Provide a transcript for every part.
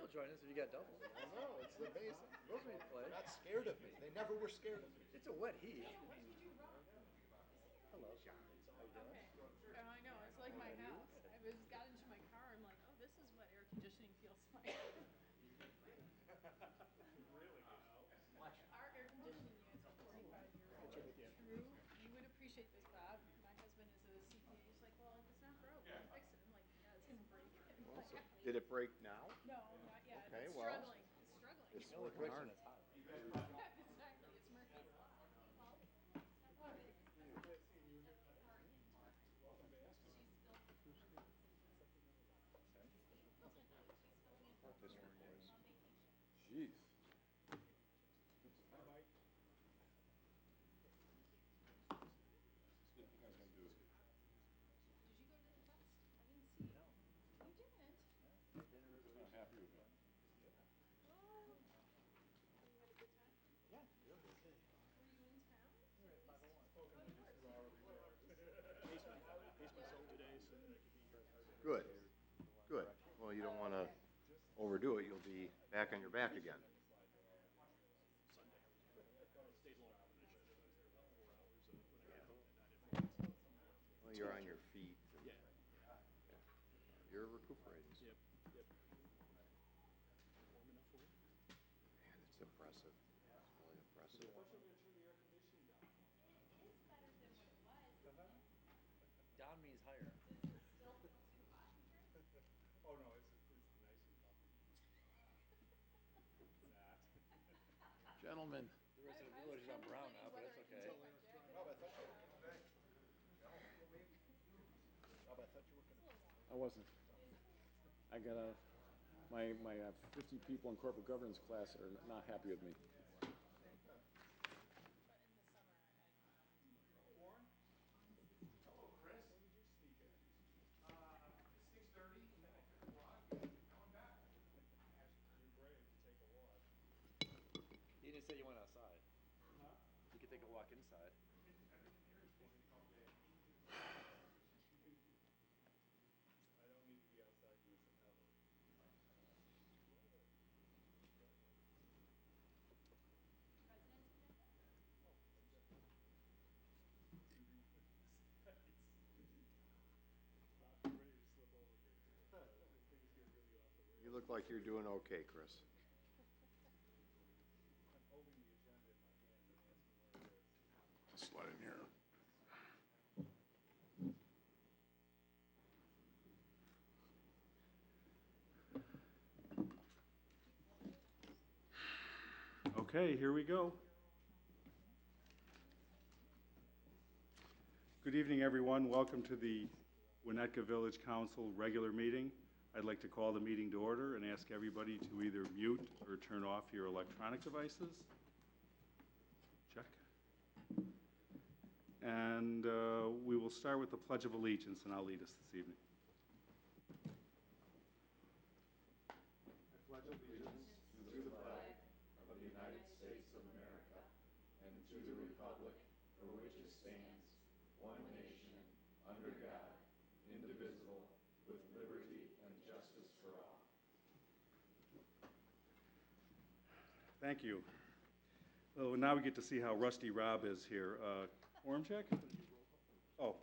I'll join us if you got doubles. I know, it's amazing. Those we play. They're not scared of me. They never were scared of me. It's a wet heat. Hello. Oh, I know. It's like my house. I just got into my car. I'm like, oh, this is what air conditioning feels like. Our air conditioning unit's a 45-year-old. True. You would appreciate this, Bob. My husband is a CPA. He's like, well, it's not broke. We'll fix it. I'm like, yeah, it's gonna break. Well, so did it break now? No, not yet. Okay, It's well, struggling. It's struggling. It's You know, working it's hard. it's hot. Exactly. It's murky. This one was. Jeez. Did you go to the test? I didn't see you. You didn't? Not happy with that. Oh. You had a good time? Yeah. Okay. Were you in town? Good, good. Well, you don't want to overdo it. You'll be back on your back again. Well, you're on your feet. Yeah. You're recuperating. Yep. Man, it's impressive. It's really impressive. Down means higher. Oh, no, it's nice and comfy. Gentlemen. The rest of the village is on brown now, but that's okay. I wasn't. I got my 50 people in corporate governance class are not happy with me. You didn't say you went outside. You could take a walk inside. You look like you're doing okay, Chris. Slide in here. Okay, here we go. Good evening, everyone. Welcome to the Winnetka Village Council regular meeting. I'd like to call the meeting to order and ask everybody to either mute or turn off your electronic devices. Check. And we will start with the Pledge of Allegiance, and I'll lead us this evening. I pledge allegiance to the flag of the United States of America and to the republic for which it stands, one nation, under God, indivisible, with liberty and justice for all. Thank you. Well, now we get to see how rusty Rob is here. Quorum check? Oh.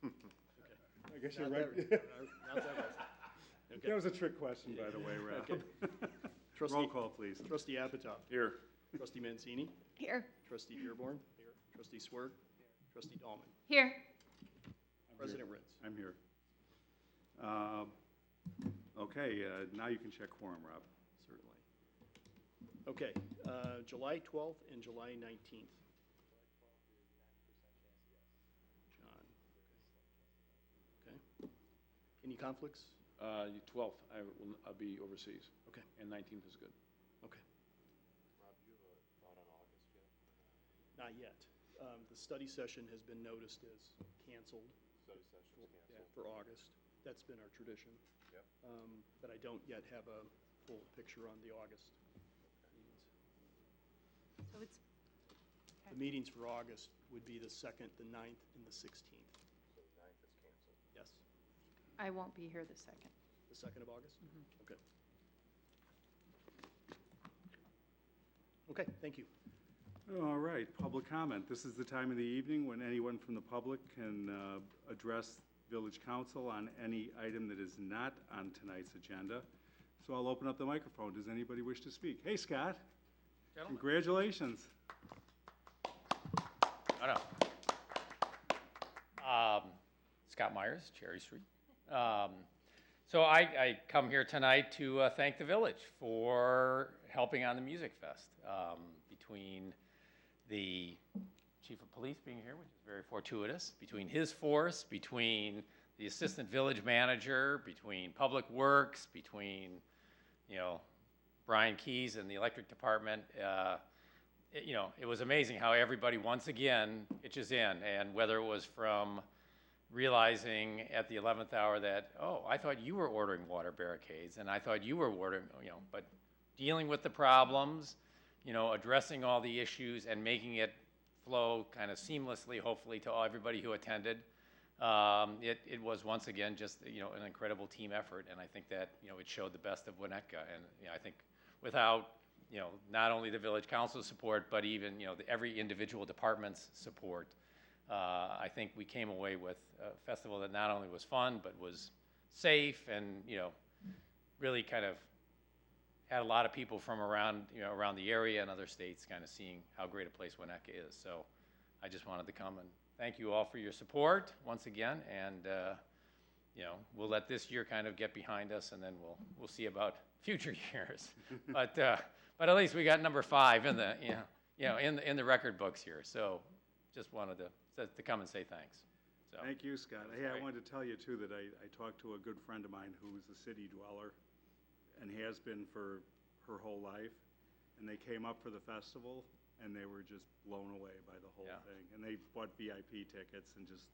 I guess you're right. That was a trick question, by the way, Rob. Okay. Roll call, please. Trustee Apatow. Here. Trustee Mancini. Here. Trustee Dearborn. Here. Trustee Swerk. Trustee Dahlman. Here. President Ritz. I'm here. Okay, now you can check quorum, Rob. Certainly. Okay, July 12th and July 19th. John. Okay. Any conflicts? 12th, I'll be overseas. Okay. And 19th is good. Okay. Rob, do you have a thought on August yet? Not yet. The study session has been noticed as canceled. Study session's canceled. For August. That's been our tradition. Yep. But I don't yet have a full picture on the August meetings. So it's, The meetings for August would be the 2nd, the 9th, and the 16th. So the 9th is canceled. Yes, I won't be here the 2nd. the 2nd of August? Okay. Okay, thank you. All right, public comment. This is the time of the evening when anyone from the public can address Village Council on any item that is not on tonight's agenda. So I'll open up the microphone. Does anybody wish to speak? Hey, Scott. Gentlemen. Congratulations. Scott Myers, Cherry Street. So I come here tonight to thank the village for helping on the Music Fest. Between the chief of police being here, which is very fortuitous, between his force, between the assistant village manager, between Public Works, between, Brian Keys and the electric department, it was amazing how everybody once again itches in, and whether it was from realizing at the 11th hour that, oh, I thought you were ordering water barricades, and I thought you were ordering, but dealing with the problems, addressing all the issues and making it flow kind of seamlessly, hopefully, to everybody who attended. It was once again just, an incredible team effort, and I think that, it showed the best of Winnetka, and, I think without, not only the village council's support, but even, every individual department's support, I think we came away with a festival that not only was fun, but was safe and, really kind of had a lot of people from around, around the area and other states kind of seeing how great a place Winnetka is. So I just wanted to come and thank you all for your support once again, and, we'll let this year kind of get behind us, and then we'll see about future years. But at least we got number 5 in the, in the record books here. So just wanted to come and say thanks. So, Thank you, Scott. Hey, I wanted to tell you, too, that I talked to a good friend of mine who's a city dweller and has been for her whole life, and they came up for the festival, and they were just blown away by the whole thing. And they bought VIP tickets and just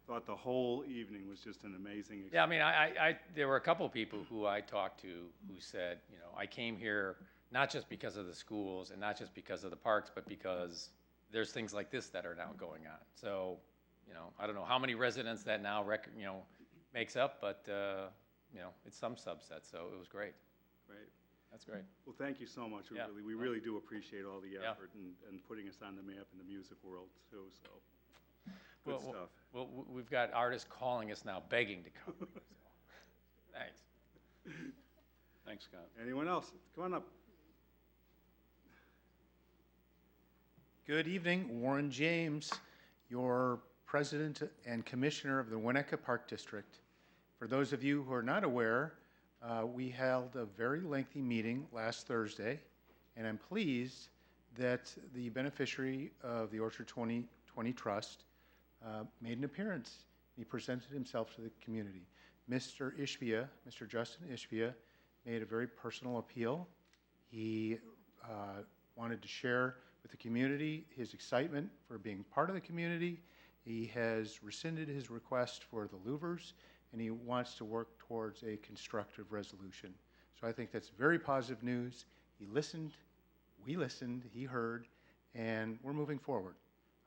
thought the whole evening was just an amazing experience. Yeah, I mean, I there were a couple of people who I talked to who said, I came here not just because of the schools and not just because of the parks, but because there's things like this that are now going on. So, I don't know how many residents that now makes up, but it's some subset. So it was great. Great. That's great. Well, thank you so much. We really do appreciate all the effort and putting us on the map in the music world, too. So, good stuff. Well, we've got artists calling us now, begging to come. So, thanks. Thanks, Scott. Anyone else? Come on up. Good evening, Warren James, your president and commissioner of the Winnetka Park District. For those of you who are not aware, we held a very lengthy meeting last Thursday, and I'm pleased that the beneficiary of the Orchard 2020 Trust made an appearance. He presented himself to the community. Mr. Ishbia, Mr. Justin Ishbia, made a very personal appeal. He wanted to share with the community his excitement for being part of the community. He has rescinded his request for the louvers, and he wants to work towards a constructive resolution. So I think that's very positive news. He listened, we listened, he heard, and we're moving forward.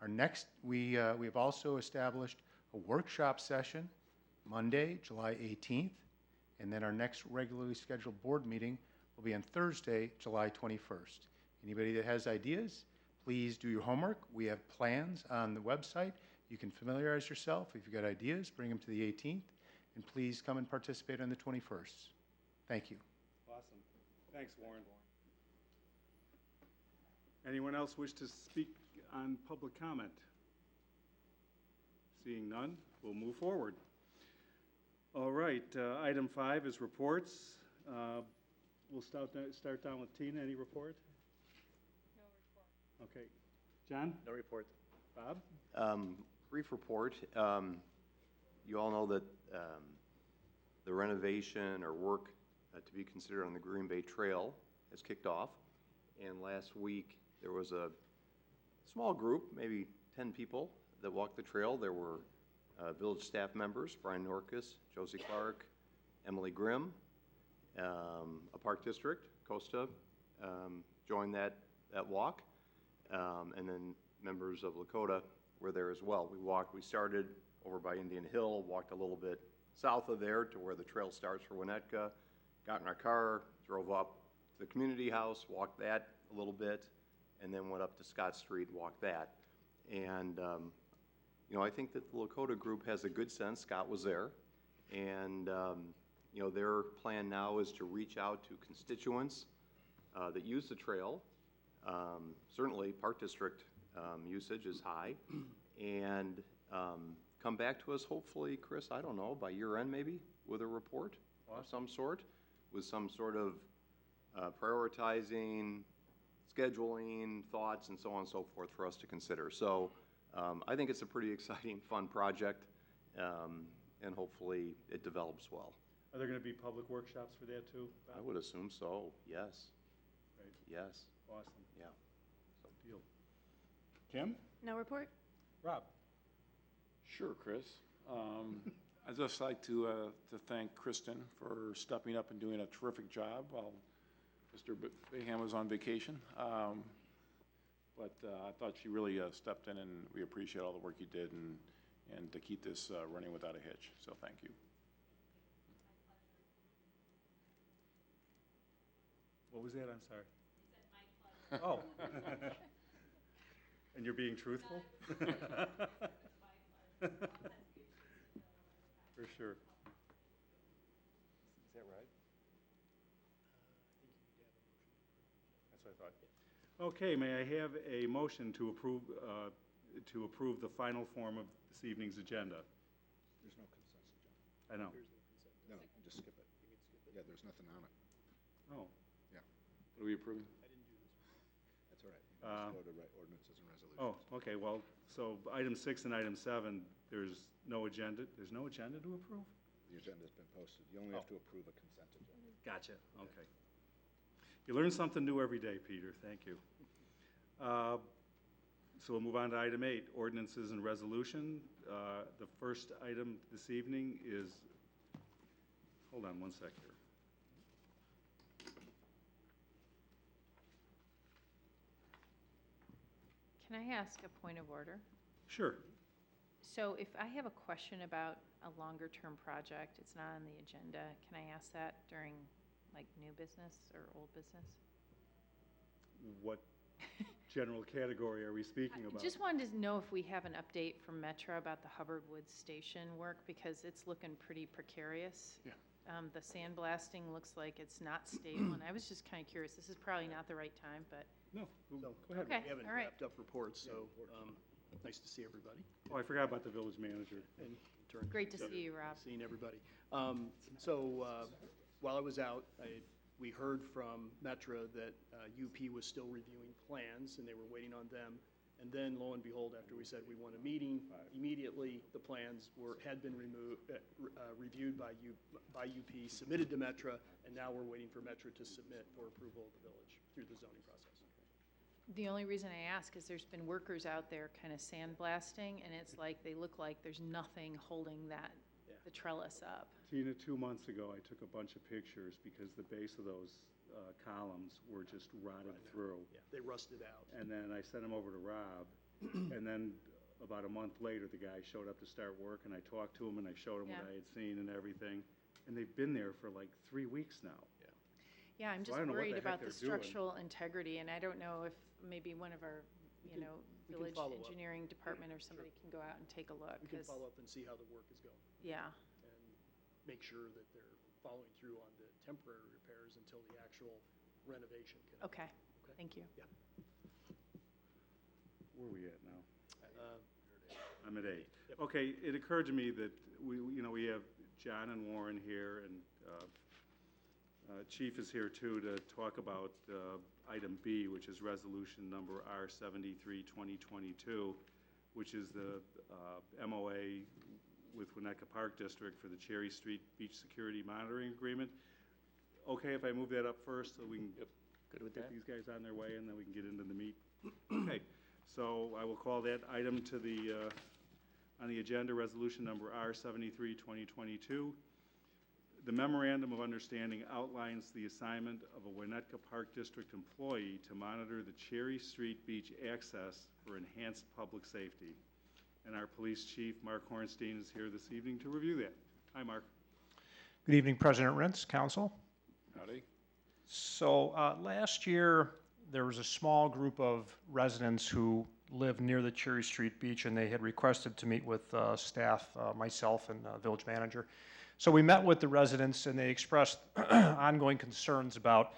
Our next, we have also established a workshop session Monday, July 18th, and then our next regularly scheduled board meeting will be on Thursday, July 21st. Anybody that has ideas, please do your homework. We have plans on the website. You can familiarize yourself. If you've got ideas, bring them to the 18th, and please come and participate on the 21st. Thank you. Awesome. Thanks, Warren. Anyone else wish to speak on public comment? Seeing none, we'll move forward. All right, item 5 is reports. We'll start down with Tina. Any report? No report. Okay. John? No report. Bob? Brief report. You all know that the renovation or work to be considered on the Green Bay Trail has kicked off. And last week there was a small group, maybe 10 people, that walked the trail. There were village staff members, Brian Norkus, Josie Clark, Emily Grimm, a park district, Costa, joined that walk, and then members of Lakota were there as well. We started over by Indian Hill, walked a little bit south of there to where the trail starts for Winnetka, got in our car, drove up to the community house, walked that a little bit, and then went up to Scott Street, walked that. And, I think that the Lakota group has a good sense. Scott was there. And, their plan now is to reach out to constituents that use the trail. Certainly, Park District usage is high. And come back to us, hopefully, Chris, I don't know, by year end maybe, with a report of some sort, with some sort of prioritizing, scheduling, thoughts, and so on and so forth for us to consider. So I think it's a pretty exciting, fun project, and hopefully it develops well. Are there going to be public workshops for that too? I would assume so, yes. Right. Yes, Awesome. yeah. Deal. Tim? No report? Rob? Sure, Chris. I'd just like to thank Kristen for stepping up and doing a terrific job while Mr. Bayham was on vacation. But I thought she really stepped in, and we appreciate all the work you did and to keep this running without a hitch. So thank you. What was that? I'm sorry. Oh. And you're being truthful? For sure. Is that right? That's what I thought. Okay, may I have a motion to approve the final form of this evening's agenda? There's no consent agenda. I know. No, just skip it. Yeah, there's nothing on it. Oh, What are we approving? That's all right. You can just go to ordinances and resolutions. oh, okay, well, so item 6 and item 7, there's no agenda to approve? The agenda's been posted. You only have to approve a consent agenda. Gotcha, okay. You learn something new every day, Peter, thank you. So we'll move on to item 8, ordinances and resolution. The first item this evening is, hold on one sec here. Can I ask a point of order? Sure. So if I have a question about a longer-term project, it's not on the agenda, can I ask that during, like, new business or old business? What general category are we speaking I about? just wanted to know if we have an update from Metro about the Hubbard Woods Station work, because it's looking pretty precarious. Yeah. The sandblasting looks like it's not stable, and I was just kind of curious. This is probably not the right time, but No, So, go ahead. Okay. we haven't all right. wrapped up reports, so nice to see everybody. Oh, I forgot about the village manager. And turn- great to see you, Rob. Seeing everybody. While I was out, we heard from Metra that UP was still reviewing plans, and they were waiting on them. And then, lo and behold, after we said we want a meeting, immediately the plans had been reviewed by UP, submitted to Metra, and now we're waiting for Metra to submit for approval of the village through the zoning process. The only reason I ask is there's been workers out there kind of sandblasting, and it's like, they look like there's nothing holding that, Yeah. the trellis up. Tina, 2 months ago, I took a bunch of pictures because the base of those columns were just rotted through. Yeah, they rusted out. And then I sent them over to Rob, and then about a month later, the guy showed up to start work, and I talked to him, and I showed him what Yeah. I had seen and everything. And they've been there for like 3 weeks now. Yeah, I'm So just I don't know what worried the heck about the they're doing. structural integrity, and I don't know if maybe one of our, We can village follow up. engineering department or somebody can go out and take a look. We can 'cause- follow up and see how the work is going, Yeah, and make sure that they're following through on the temporary repairs until the actual renovation can. okay, Okay. thank you. Where are we at now? Uh, I'm at 8. Yep. Okay, it occurred to me that we have John and Warren here, and Chief is here too to talk about item B, which is resolution number R73-2022, which is the MOA with Winnetka Park District for the Cherry Street Beach Security Monitoring Agreement. Okay, if I move that up first, so we can Good with get that? these guys on their way, and then we can get into the meat. Okay, so I will call that item to the, on the agenda, resolution number R73-2022. The memorandum of understanding outlines the assignment of a Winnetka Park District employee to monitor the Cherry Street Beach access for enhanced public safety. And our police chief, Mark Hornstein, is here this evening to review that. Hi, Mark. Good evening, President Rentz, Council. Howdy. So last year, there was a small group of residents who live near the Cherry Street beach, and they had requested to meet with staff, myself and village manager. So we met with the residents, and they expressed ongoing concerns about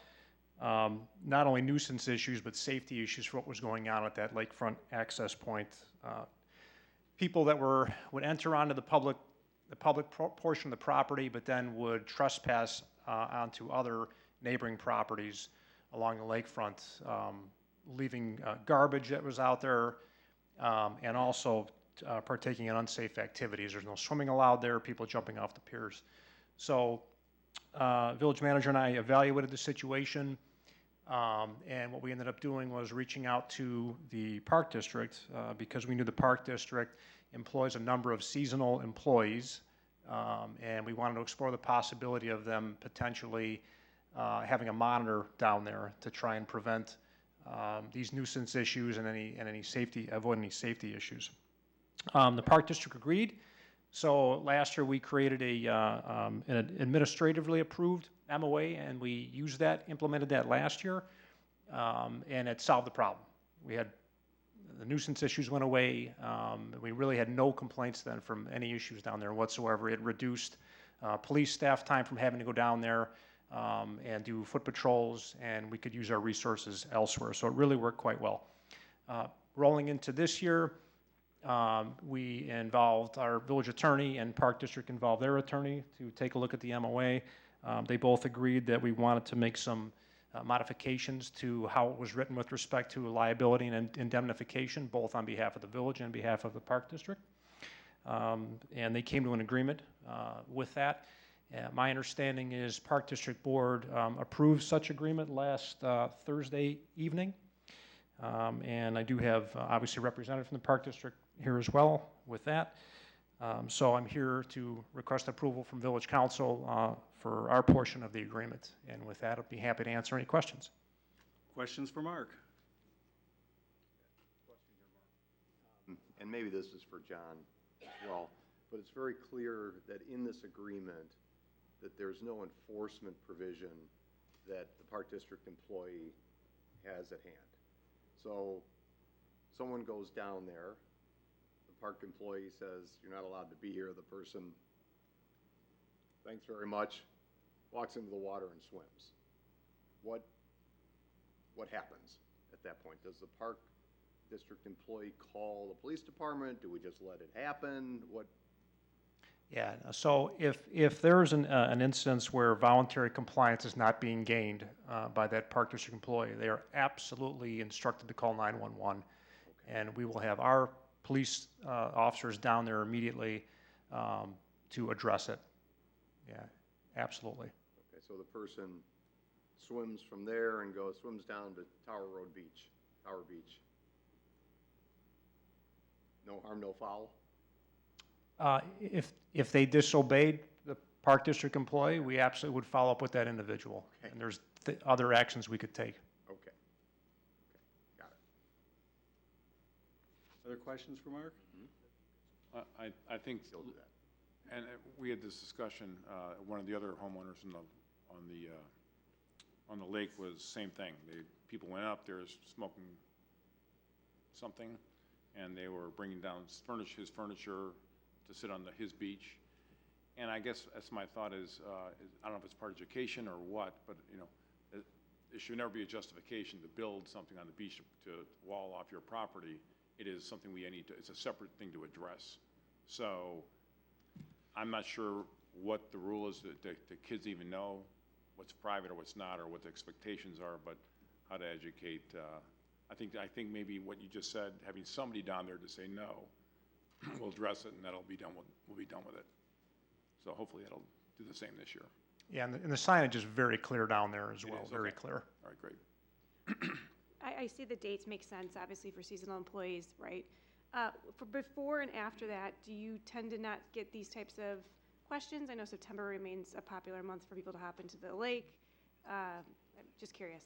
not only nuisance issues, but safety issues for what was going on at that lakefront access point. People that would enter onto the public portion of the property, but then would trespass onto other neighboring properties along the lakefront, leaving garbage that was out there, and also partaking in unsafe activities. There's no swimming allowed there, people jumping off the piers. So village manager and I evaluated the situation, and what we ended up doing was reaching out to the park district, because we knew the park district employs a number of seasonal employees, and we wanted to explore the possibility of them potentially having a monitor down there to try and prevent these nuisance issues and avoid any safety issues. The park district agreed. So last year we created an administratively approved MOA, and we used that, implemented that last year, and it solved the problem. The nuisance issues went away. We really had no complaints then from any issues down there whatsoever. It reduced police staff time from having to go down there and do foot patrols, and we could use our resources elsewhere. So it really worked quite well. Rolling into this year, we involved our village attorney, and park district involved their attorney to take a look at the MOA. They both agreed that we wanted to make some modifications to how it was written with respect to liability and indemnification, both on behalf of the village and on behalf of the park district. And they came to an agreement with that. My understanding is Park District Board approved such agreement last Thursday evening. And I do have obviously a representative from the Park District here as well with that. So I'm here to request approval from Village Council for our portion of the agreement. And with that, I'll be happy to answer any questions. Questions for Mark? And maybe this is for John as well, but it's very clear that in this agreement that there's no enforcement provision that the park district employee has at hand. So someone goes down there, the park employee says, "You're not allowed to be here." The person, "Thanks very much," walks into the water and swims. What happens at that point? Does the park district employee call the police department? Do we just let it happen? Yeah, so if there's an instance where voluntary compliance is not being gained by that park district employee, they are absolutely instructed to call 911. Okay. And we will have our police officers down there immediately to address it. Yeah, absolutely. Okay, so the person swims from there and swims down to Tower Beach. No harm, no foul? If they disobeyed the park district employee, we absolutely would follow up with that individual. Okay. And there's other actions we could take. Okay, got it. Other questions for Mark? I think, Still do that. and we had this discussion, one of the other homeowners on the lake was same thing. People went up there smoking something, and they were bringing down his furniture to sit on his beach. And I guess that's my thought is I don't know if it's part of education or what, but there should never be a justification to build something on the beach to wall off your property. It is something it's a separate thing to address. So I'm not sure what the rule is that the kids even know what's private or what's not, or what the expectations are, but how to educate. I think maybe what you just said, having somebody down there to say no, we'll address it, and we'll be done with it. So hopefully that'll do the same this year. Yeah, and the signage is very clear down there as well, very clear. All right, great. I see the dates make sense, obviously, for seasonal employees, right? For before and after that, do you tend to not get these types of questions? I know September remains a popular month for people to hop into the lake. I'm just curious.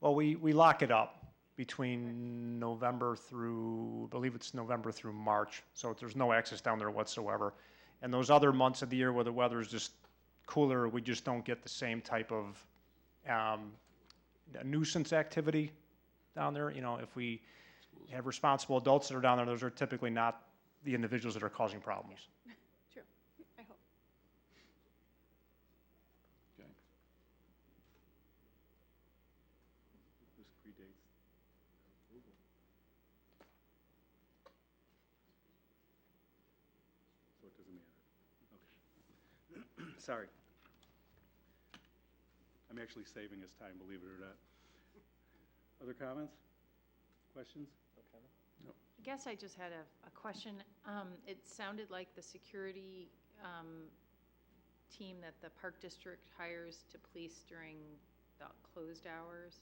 Well, we lock it up between November through, I believe it's November through March, so there's no access down there whatsoever. And those other months of the year where the weather is just cooler, we just don't get the same type of nuisance activity down there. You know, if we have responsible adults that are down there, those are typically not the individuals that are causing problems. True, I hope. Okay. This predates approval. So it doesn't matter. Okay. Sorry. I'm actually saving us time, believe it or not. Other comments? Questions? I guess I just had a question. It sounded like the security team that the Park District hires to police during the closed hours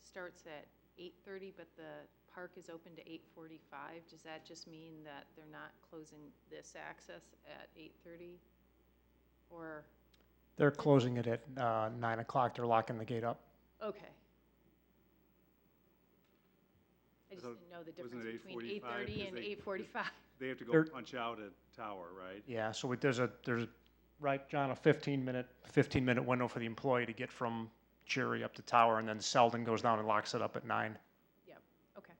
starts at 8:30, but the park is open to 8:45. Does that just mean that they're not closing this access at 8:30? Or, They're closing it at 9 o'clock. They're locking the gate up. okay. I just So didn't know the wasn't difference it between 8:45? 8:30 and 8:45. They have to go They're- punch out at Tower, right? Yeah, so there's right, John, a 15-minute window for the employee to get from Cherry up to Tower, and then Selden goes down and locks it up at 9. Yep, okay.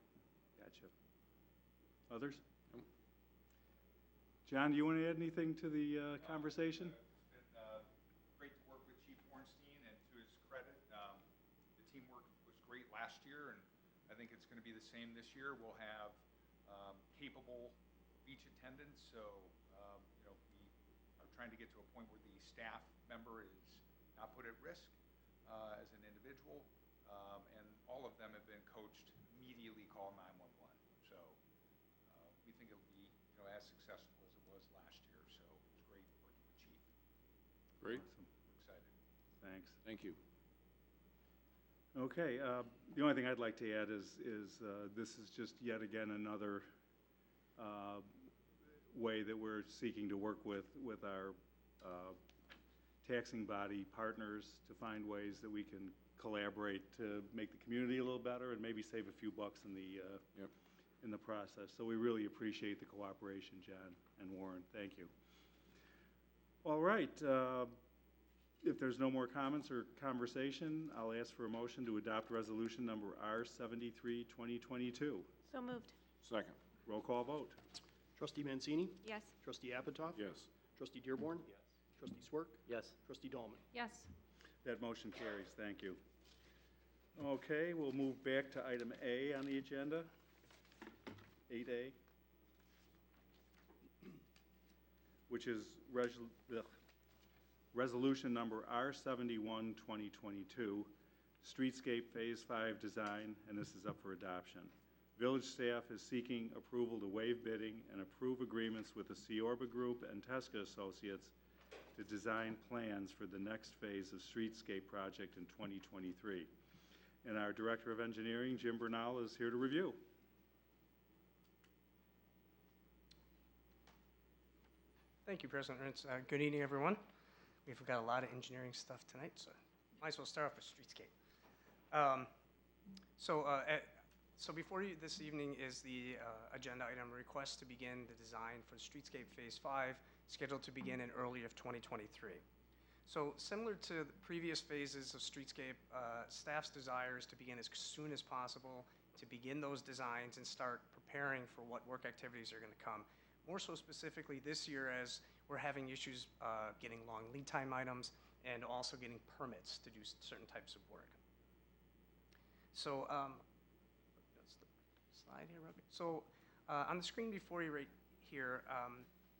Gotcha. Others? John, do you want to add anything to the conversation? It's been great to work with Chief Ornstein, and to his credit, the teamwork was great last year, and I think it's going to be the same this year. We'll have capable beach attendants, so you know, we are trying to get to a point where the staff member is not put at risk as an individual, and all of them have been coached immediately call 911. So we think it'll be, you know, as successful as it was last year. So it's great working with Chief. Great. Awesome. We're excited. Thanks. Thank you. Okay, the only thing I'd like to add is this is just yet again another way that we're seeking to work with our taxing body partners to find ways that we can collaborate to make the community a little better and maybe save a few bucks in the process. So we really appreciate the cooperation, John and Warren. Thank you. All right. If there's no more comments or conversation, I'll ask for a motion to adopt resolution number R73, 2022. So moved. Second. Roll call vote. Trustee Mancini? Yes. Trustee Apatow? Yes. Trustee Dearborn? Yes. Trustee Swerk? Yes. Trustee Dahlman? Yes. That motion carries. Thank you. Okay, we'll move back to item A on the agenda, 8A, which is resolution number R71, 2022, Streetscape Phase 5 design, and this is up for adoption. Village staff is seeking approval to waive bidding and approve agreements with the Ciorba Group and Tesca Associates to design plans for the next phase of Streetscape project in 2023. And our Director of Engineering, Jim Bernal, is here to review. Thank you, President Rentz. Good evening, everyone. We've got a lot of engineering stuff tonight, so might as well start off with Streetscape. So before you this evening is the agenda item request to begin the design for Streetscape Phase 5, scheduled to begin in early of 2023. So similar to the previous phases of Streetscape, staff's desire is to begin as soon as possible to begin those designs and start preparing for what work activities are going to come. More so specifically this year, as we're having issues getting long lead time items and also getting permits to do certain types of work. So that's the slide here, Robbie. So on the screen before you right here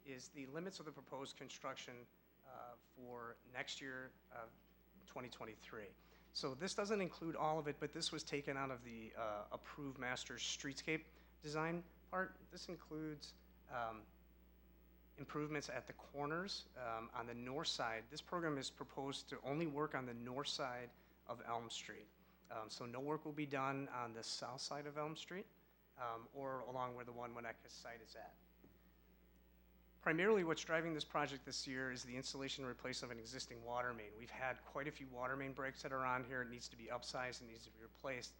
is the limits of the proposed construction for next year, 2023. So this doesn't include all of it, but this was taken out of the approved master streetscape design part. This includes improvements at the corners on the north side. This program is proposed to only work on the north side of Elm Street. So no work will be done on the south side of Elm Street or along where the One Winnetka site is at. Primarily what's driving this project this year is the installation and replacement of an existing water main. We've had quite a few water main breaks that are on here. It needs to be upsized and needs to be replaced.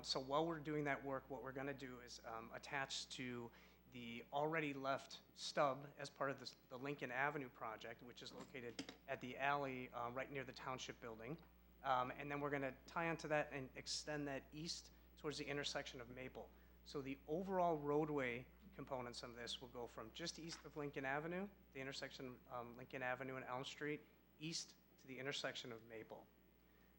So while we're doing that work, what we're going to do is attach to the already left stub as part of the Lincoln Avenue project, which is located at the alley right near the township building. And then we're going to tie onto that and extend that east towards the intersection of Maple. So the overall roadway components of this will go from just east of Lincoln Avenue, the intersection of Lincoln Avenue and Elm Street, east to the intersection of Maple.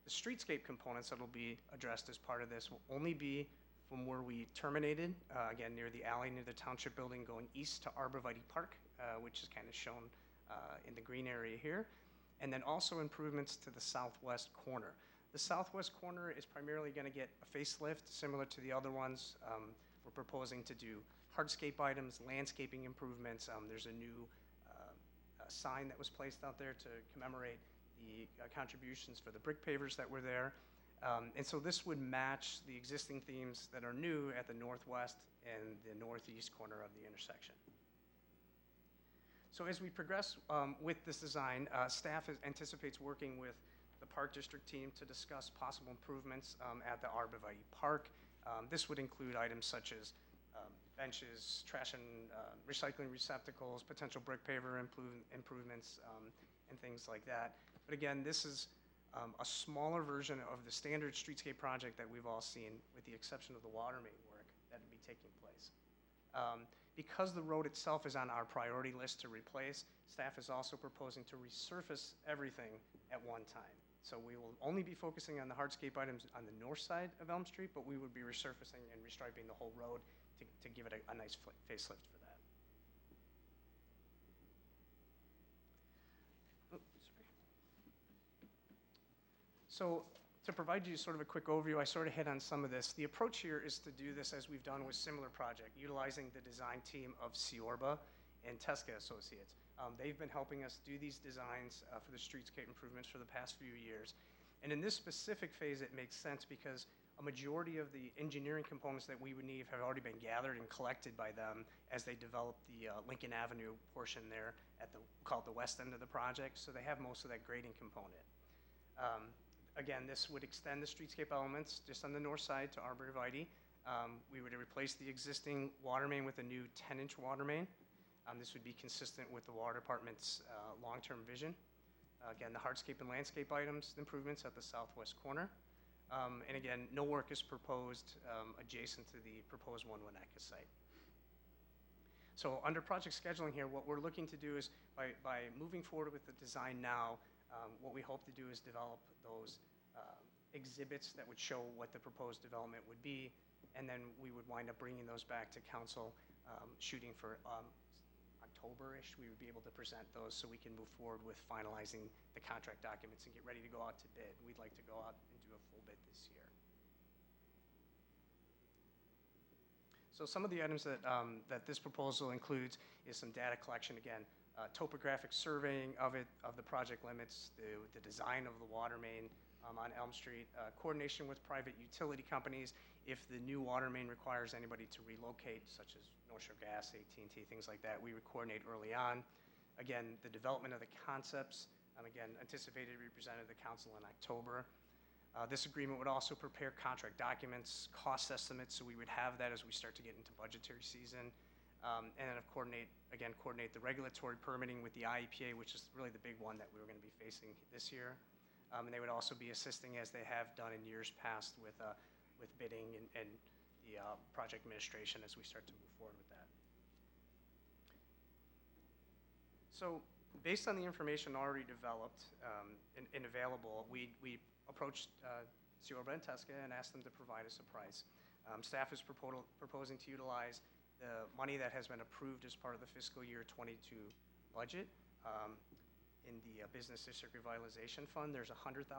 The streetscape components that will be addressed as part of this will only be from where we terminated, again, near the alley, near the Township Building, going east to Arborvitae Park, which is kind of shown in the green area here, and then also improvements to the southwest corner. The southwest corner is primarily going to get a facelift, similar to the other ones. We're proposing to do hardscape items, landscaping improvements. There's a new sign that was placed out there to commemorate the contributions for the brick pavers that were there. And so this would match the existing themes that are new at the northwest and the northeast corner of the intersection. So as we progress with this design, staff anticipates working with the Park District team to discuss possible improvements at the Arborvitae Park. This would include items such as benches, trash and recycling receptacles, potential brick paver improvements, and things like that. But again, this is a smaller version of the standard streetscape project that we've all seen, with the exception of the water main work that would be taking place. Because the road itself is on our priority list to replace, staff is also proposing to resurface everything at one time. So we will only be focusing on the hardscape items on the north side of Elm Street, but we would be resurfacing and restriping the whole road to give it a nice facelift for that. Oh, sorry. So to provide you sort of a quick overview, I sort of hit on some of this. The approach here is to do this as we've done with similar project, utilizing the design team of Ciorba and Tesca Associates. They've been helping us do these designs for the streetscape improvements for the past few years. And in this specific phase, it makes sense because a majority of the engineering components that we would need have already been gathered and collected by them as they develop the Lincoln Avenue portion there at the, called the west end of the project. So they have most of that grading component. Again, this would extend the streetscape elements just on the north side to Arborvitae. We would replace the existing water main with a new 10-inch water main. This would be consistent with the water department's long-term vision. Again, the hardscape and landscape items improvements at the southwest corner. And again, no work is proposed adjacent to the proposed One Winnetka site. So under project scheduling here, what we're looking to do is by moving forward with the design now, what we hope to do is develop those exhibits that would show what the proposed development would be, and then we would wind up bringing those back to council, shooting for October-ish. We would be able to present those so we can move forward with finalizing the contract documents and get ready to go out to bid. We'd like to go out and do a full bid this year. So some of the items that, that this proposal includes is some data collection, again, topographic surveying of it, of the project limits, the design of the water main on Elm Street, coordination with private utility companies if the new water main requires anybody to relocate, such as North Shore Gas, AT&T, things like that. We would coordinate early on. Again, the development of the concepts, again, anticipated to be presented to the council in October. This agreement would also prepare contract documents, cost estimates, so we would have that as we start to get into budgetary season. And then coordinate the regulatory permitting with the IEPA, which is really the big one that we were going to be facing this year. And they would also be assisting, as they have done in years past, with bidding and the project administration as we start to move forward with that. So based on the information already developed and available, we approached Ciorba and Tesca and asked them to provide us a price. Staff is proposing to utilize the money that has been approved as part of the fiscal year 22 budget. In the Business District Revitalization Fund, there's $100,000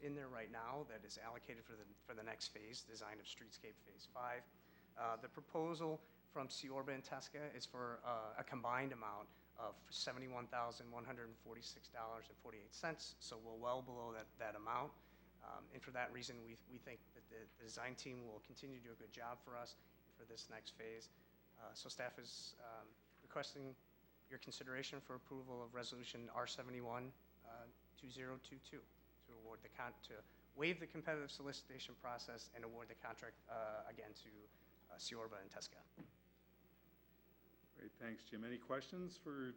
in there right now that is allocated for the next phase, design of Streetscape Phase 5. The proposal from Ciorba and Tesca is for a combined amount of $71,146.48, so we're well below that amount. And for that reason, we think that the design team will continue to do a good job for us for this next phase. So staff is requesting your consideration for approval of resolution R71 2022 to award to waive the competitive solicitation process and award the contract again to Ciorba and Tesca. Great, thanks, Jim. Any questions for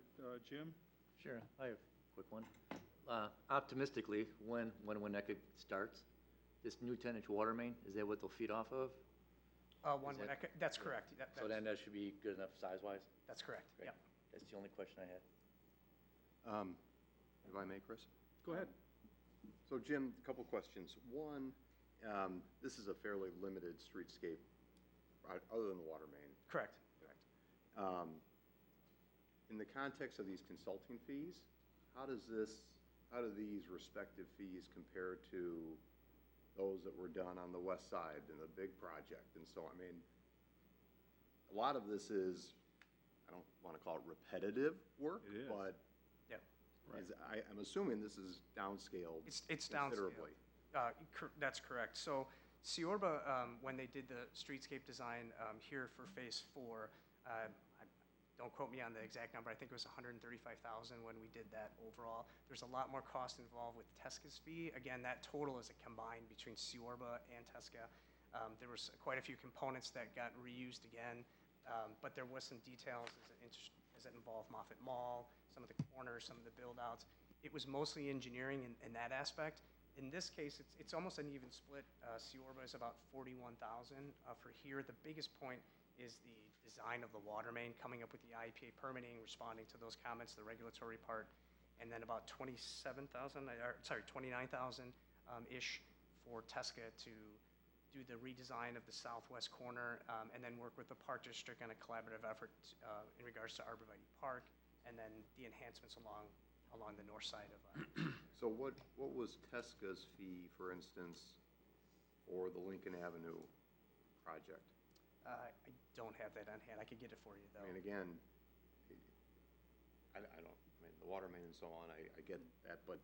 Jim? Sure, I have a quick one. Optimistically, when Winnetka starts, this new 10-inch water main, is that what they'll feed off of? Is that- That's correct. So then that should be good enough size-wise? That's correct, Great. yep. That's the only question I had. If I may, Chris? Go ahead. So Jim, a couple questions. One, this is a fairly limited streetscape, right, other than the water main. Correct. In the context of these consulting fees, how do these respective fees compare to those that were done on the west side in the big project and so on? I mean, a lot of this is, I don't want to call it repetitive work, It is. but Yep. I'm assuming this is downscaled It's downscaled. considerably. That's correct. So Ciorba, when they did the streetscape design here for Phase 4, don't quote me on the exact number, I think it was $135,000 when we did that overall. There's a lot more cost involved with Tesca's fee. Again, that total is a combined between Ciorba and Tesca. There was quite a few components that got reused again, but there was some details as it involved Moffett Mall, some of the corners, some of the build-outs. It was mostly engineering in that aspect. In this case, it's almost an even split. Ciorba is about $41,000 for here. The biggest point is the design of the water main, coming up with the IEPA permitting, responding to those comments, the regulatory part, and then about $29,000-ish for Tesca to do the redesign of the southwest corner, and then work with the Park District on a collaborative effort in regards to Arborvitae Park, and then the enhancements along the north side of. So what was Tesca's fee, for instance, for the Lincoln Avenue project? I don't have that on hand. I could get it for you, though. I mean, again, I mean, the water main and so on, I get that, but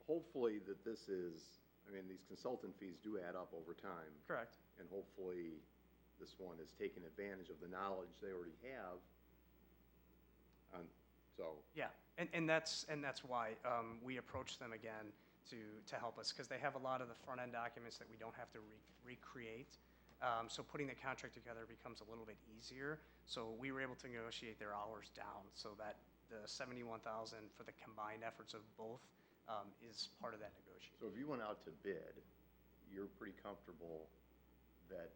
hopefully that this is, I mean, these consultant fees do add up over time. Correct. And hopefully this one is taking advantage of the knowledge they already have. Yeah, and that's why we approached them again to help us, because they have a lot of the front-end documents that we don't have to recreate. So putting the contract together becomes a little bit easier. So we were able to negotiate their hours down so that the $71,000 for the combined efforts of both is part of that negotiation. So if you went out to bid, you're pretty comfortable that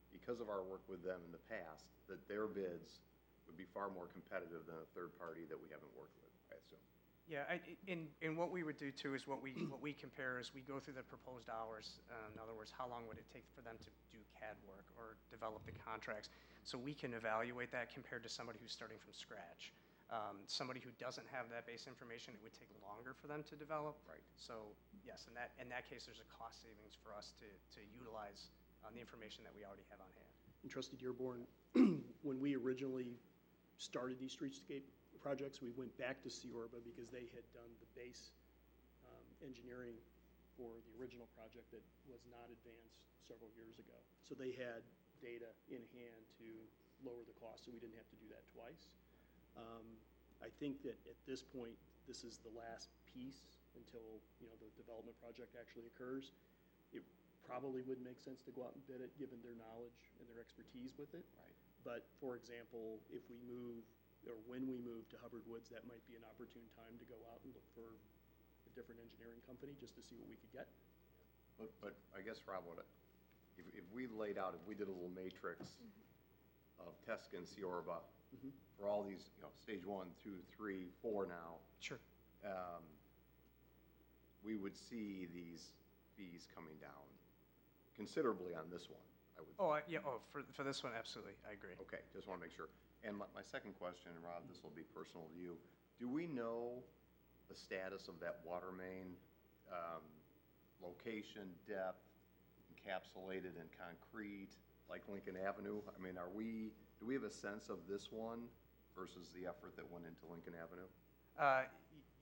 because of our work with them in the past, that their bids would be far more competitive than a third party that we haven't worked with, I assume. Yeah, and what we would do too is what we compare is we go through the proposed hours. In other words, how long would it take for them to do CAD work or develop the contracts? So we can evaluate that compared to somebody who's starting from scratch. Somebody who doesn't have that base information, it would take longer for them to develop. Right. So yes, in that case, there's a cost savings for us to utilize the information that we already have on hand. And Trustee Dearborn, when we originally started these streetscape projects, we went back to Ciorba because they had done the base engineering for the original project that was not advanced several years ago. So they had data in hand to lower the cost, so we didn't have to do that twice. I think that at this point, this is the last piece until, you know, the development project actually occurs. It probably wouldn't make sense to go out and bid it, given their knowledge and their expertise with it. Right. But, for example, if we move, or when we move to Hubbard Woods, that might be an opportune time to go out and look for a different engineering company, just to see what we could get. But I guess, Rob, if we laid out, if we did a little matrix of Tesca and Ciorba for all these, you know, stage 1, 2, 3, 4 now. Sure. We would see these fees coming down considerably on this one, I would. For this one, absolutely, I agree. Okay, just want to make sure. And my second question, Rob, this will be personal to you. Do we know the status of that water main, location, depth, encapsulated in concrete, like Lincoln Avenue? I mean, do we have a sense of this one versus the effort that went into Lincoln Avenue?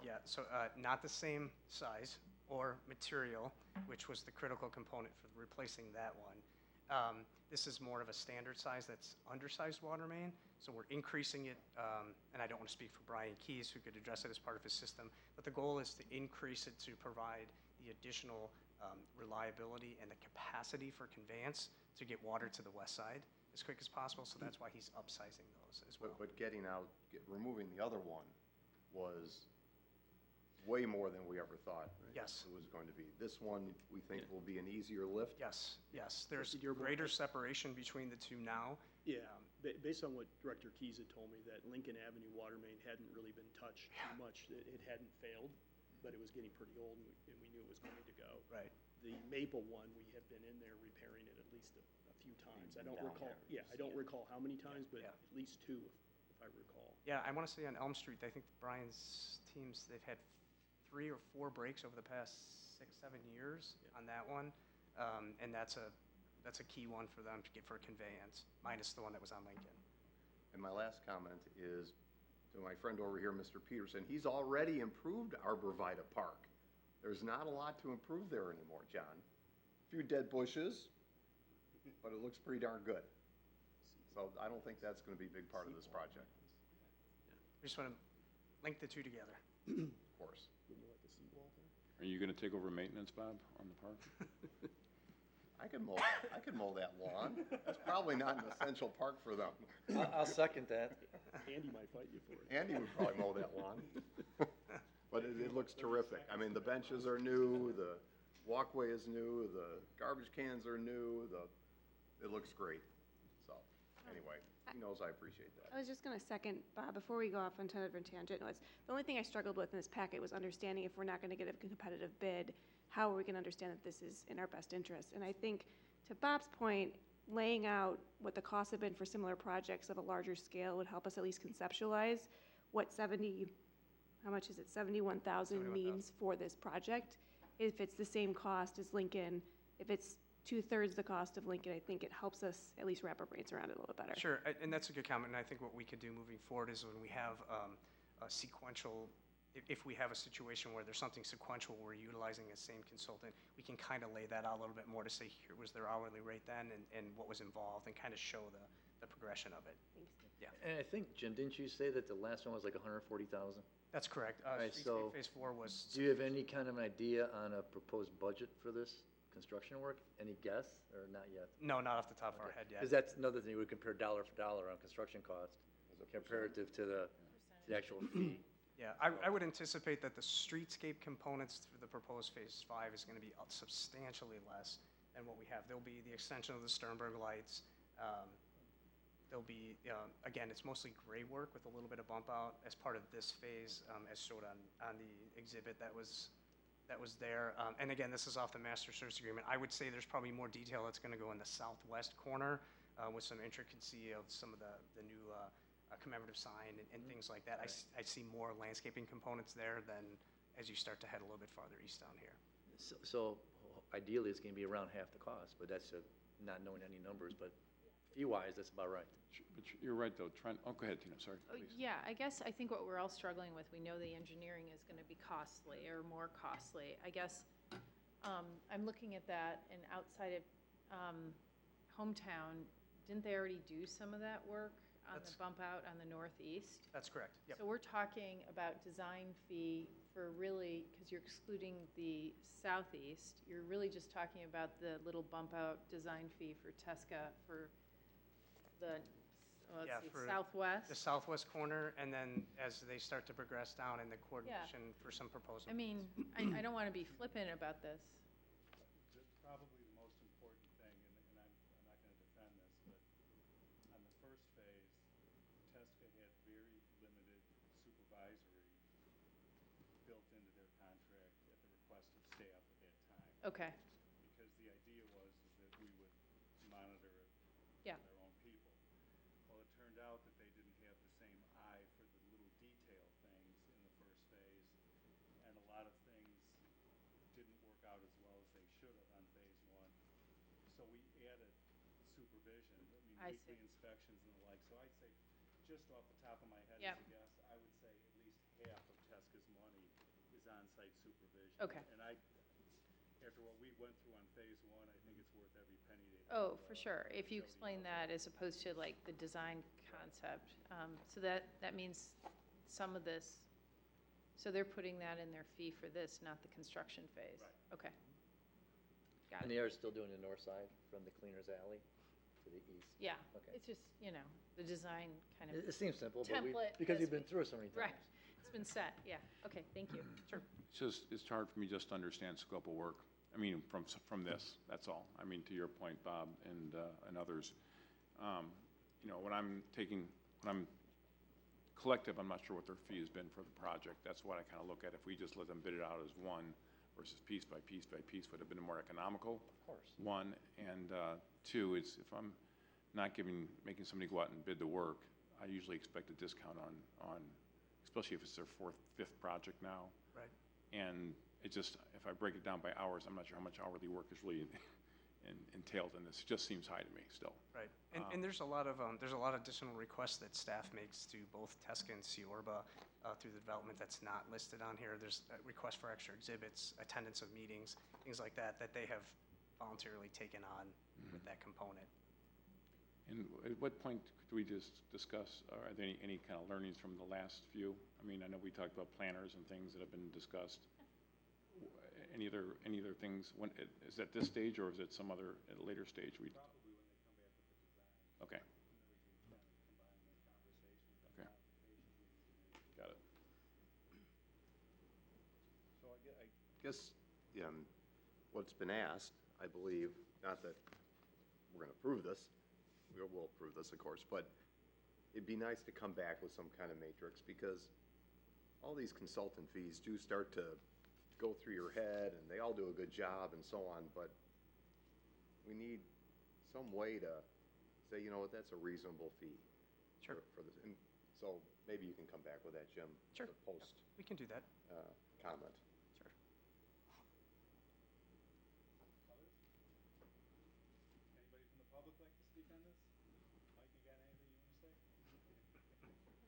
Yeah, so not the same size or material, which was the critical component for replacing that one. This is more of a standard size that's undersized water main, so we're increasing it, and I don't want to speak for Brian Keys, who could address it as part of his system, but the goal is to increase it to provide the additional reliability and the capacity for conveyance to get water to the west side as quick as possible, so that's why he's upsizing those as well. But getting out, removing the other one was way more than we ever thought. Yes. It was going to be. This one, we think will be an easier lift. Yes, yes. There's greater separation between the two now. Yeah, based on what Director Keys had told me, that Lincoln Avenue water main hadn't really been touched too much. It hadn't failed, but it was getting pretty old, and we knew it was going to go. Right. The Maple one, we have been in there repairing it at least a few times. I don't recall, I don't recall how many times, but at least two, if I recall. Yeah, I want to say on Elm Street, I think Brian's teams, they've had 3 or 4 breaks over the past 6, 7 years on that one. And that's a key one for them to get for conveyance, minus the one that was on Lincoln. And my last comment is to my friend over here, Mr. Peterson. He's already improved Arborvita Park. There's not a lot to improve there anymore, John. A few dead bushes, but it looks pretty darn good. So I don't think that's going to be a big part of this project. We just want to link the two together. Of course. Are you gonna take over maintenance, Bob, on the park? I could mow that lawn. That's probably not an essential park for them. I'll second that. Andy might fight you for it. Andy would probably mow that lawn. But it looks terrific. I mean, the benches are new, the walkway is new, the garbage cans are new, it looks great. So, anyway, he knows I appreciate that. I was just going to second, Bob, before we go off on a different tangent, was the only thing I struggled with in this packet was understanding if we're not going to get a competitive bid, how are we going to understand that this is in our best interest? And I think, to Bob's point, laying out what the costs have been for similar projects of a larger scale would help us at least conceptualize what how much is it, 71,000 means for this project. If it's the same cost as Lincoln, if it's 2/3 the cost of Lincoln, I think it helps us at least wrap our brains around it a little better. Sure, and that's a good comment, and I think what we could do moving forward is when we have a sequential, if we have a situation where there's something sequential, we're utilizing the same consultant, we can kind of lay that out a little bit more to say, here was their hourly rate then, and what was involved, and kind of show the progression of it. Thanks. Yeah, And I think, Jim, didn't you say that the last one was like 140,000? that's correct. right, Streetscape so Phase 4 was. Do you have any kind of an idea on a proposed budget for this construction work? Any guess, or not yet? No, not off the top of our head yet. Because that's another thing, you would compare dollar for dollar on construction cost comparative to the actual fee. Yeah, I would anticipate that the streetscape components for the proposed Phase 5 is going to be substantially less than what we have. There'll be the extension of the Sternberg lights. There'll be, again, it's mostly gray work with a little bit of bump out as part of this phase, as showed on the exhibit that was there. And again, this is off the master service agreement. I would say there's probably more detail that's going to go in the southwest corner with some intricacy of some of the new commemorative sign and things like that. I see more landscaping components there than as you start to head a little bit farther east down here. So ideally, it's going to be around half the cost, but that's not knowing any numbers, but fee-wise, that's about right. But you're right, though, Trent, go ahead, Tina, sorry, Oh, please. yeah, I guess, I think what we're all struggling with, we know the engineering is gonna be costly or more costly. I guess, I'm looking at that, and outside of, Hometown, didn't they already do some of that work on the That's- bump out on the northeast? That's correct, yep. So we're talking about design fee for really, because you're excluding the southeast, you're really just talking about the little bump out design fee for Tesca for the, Yeah, let's see, for southwest? The southwest corner, and then as they start to progress down in the coordination for some proposal. I mean, I don't want to be flippant about this. Probably the most important thing, and I'm not going to defend this, but on the first phase, Tesca had very limited supervisory built into their contract at the request of staff at that time. Okay, Because the idea was is that we would monitor it Yeah. with our own people. Well, it turned out that they didn't have the same eye for the little detail things in the first phase, and a lot of things didn't work out as well as they should have on phase 1. So we added supervision, I weekly see. inspections and the like. So I'd say, just off the top of my head Yep. as a guess, I would say at least half of Tesca's money is on-site supervision. Okay. And after what we went through on phase 1, I think it's worth every penny they. oh, for sure, if you explain that as opposed to like the design concept. So that means some of this, so they're putting that in their fee for this, not the construction phase? Right. Okay. Got And it. they are still doing the north side from the Cleaners Alley to the east? Yeah, Okay. it's just, the design kind of. It seems simple, but Template because as you've been we- through it so many times. Right. It's been set, yeah, okay, thank you. Sure. It's just, it's hard for me just to understand scope of work. I mean, from this, that's all. I mean, to your point, Bob, and others. You know, when I'm collective, I'm not sure what their fee has been for the project. That's what I kind of look at. If we just let them bid it out as one versus piece by piece by piece, would have been more economical. Of course. One, and two, is if I'm not making somebody go out and bid the work, I usually expect a discount on, especially if it's their fourth, fifth project now. Right. And it just, if I break it down by hours, I'm not sure how much hourly work is really entailed in this. It just seems high to me still. Right, and there's a lot of additional requests that staff makes to both TESCA and Ciorba through the development that's not listed on here. There's a request for extra exhibits, attendance of meetings, things like that, that they have voluntarily taken on with that component. And at what point do we just discuss, are there any kind of learnings from the last few? I mean, I know we talked about planners and things that have been discussed. Any other things, when, is it this stage or is it some other, at a later stage? Probably when they come back with the design. Okay, And then we can kind of combine the conversations and Okay. modifications we need to make. got it. So I guess, what's been asked, I believe, not that we're gonna approve this, we'll approve this, of course, but it'd be nice to come back with some kind of matrix, because all these consultant fees do start to go through your head, and they all do a good job and so on, but we need some way to say, you know what, that's a reasonable fee. Sure. For this, and so maybe you can come back with that, Jim. Sure. The post, We can do that. comment. Sure. Others? Anybody from the public like to speak on this? Mike, you got anything you want to say? Okay.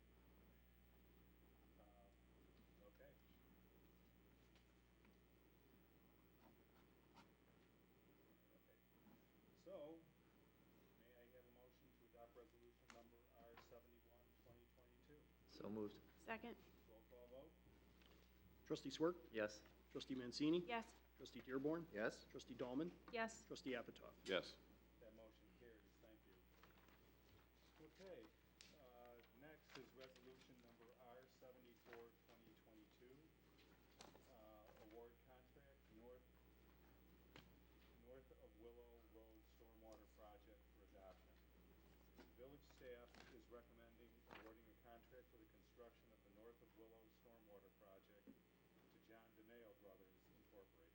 So, may I have a motion to adopt resolution number R 71, 2022? So moved. Second? Roll call vote? Trustee Swerk? Yes. Trustee Mancini? Yes. Trustee Dearborn? Yes? Trustee Dahlman? Yes. Trustee Apatow? Yes. That motion carries, thank you. Okay, next is resolution number R 74, 2022. Award contract, North of Willow Road Stormwater Project for adoption. Village staff is recommending awarding a contract for the construction of the North of Willow Stormwater Project to John DeNeo Brothers Incorporated.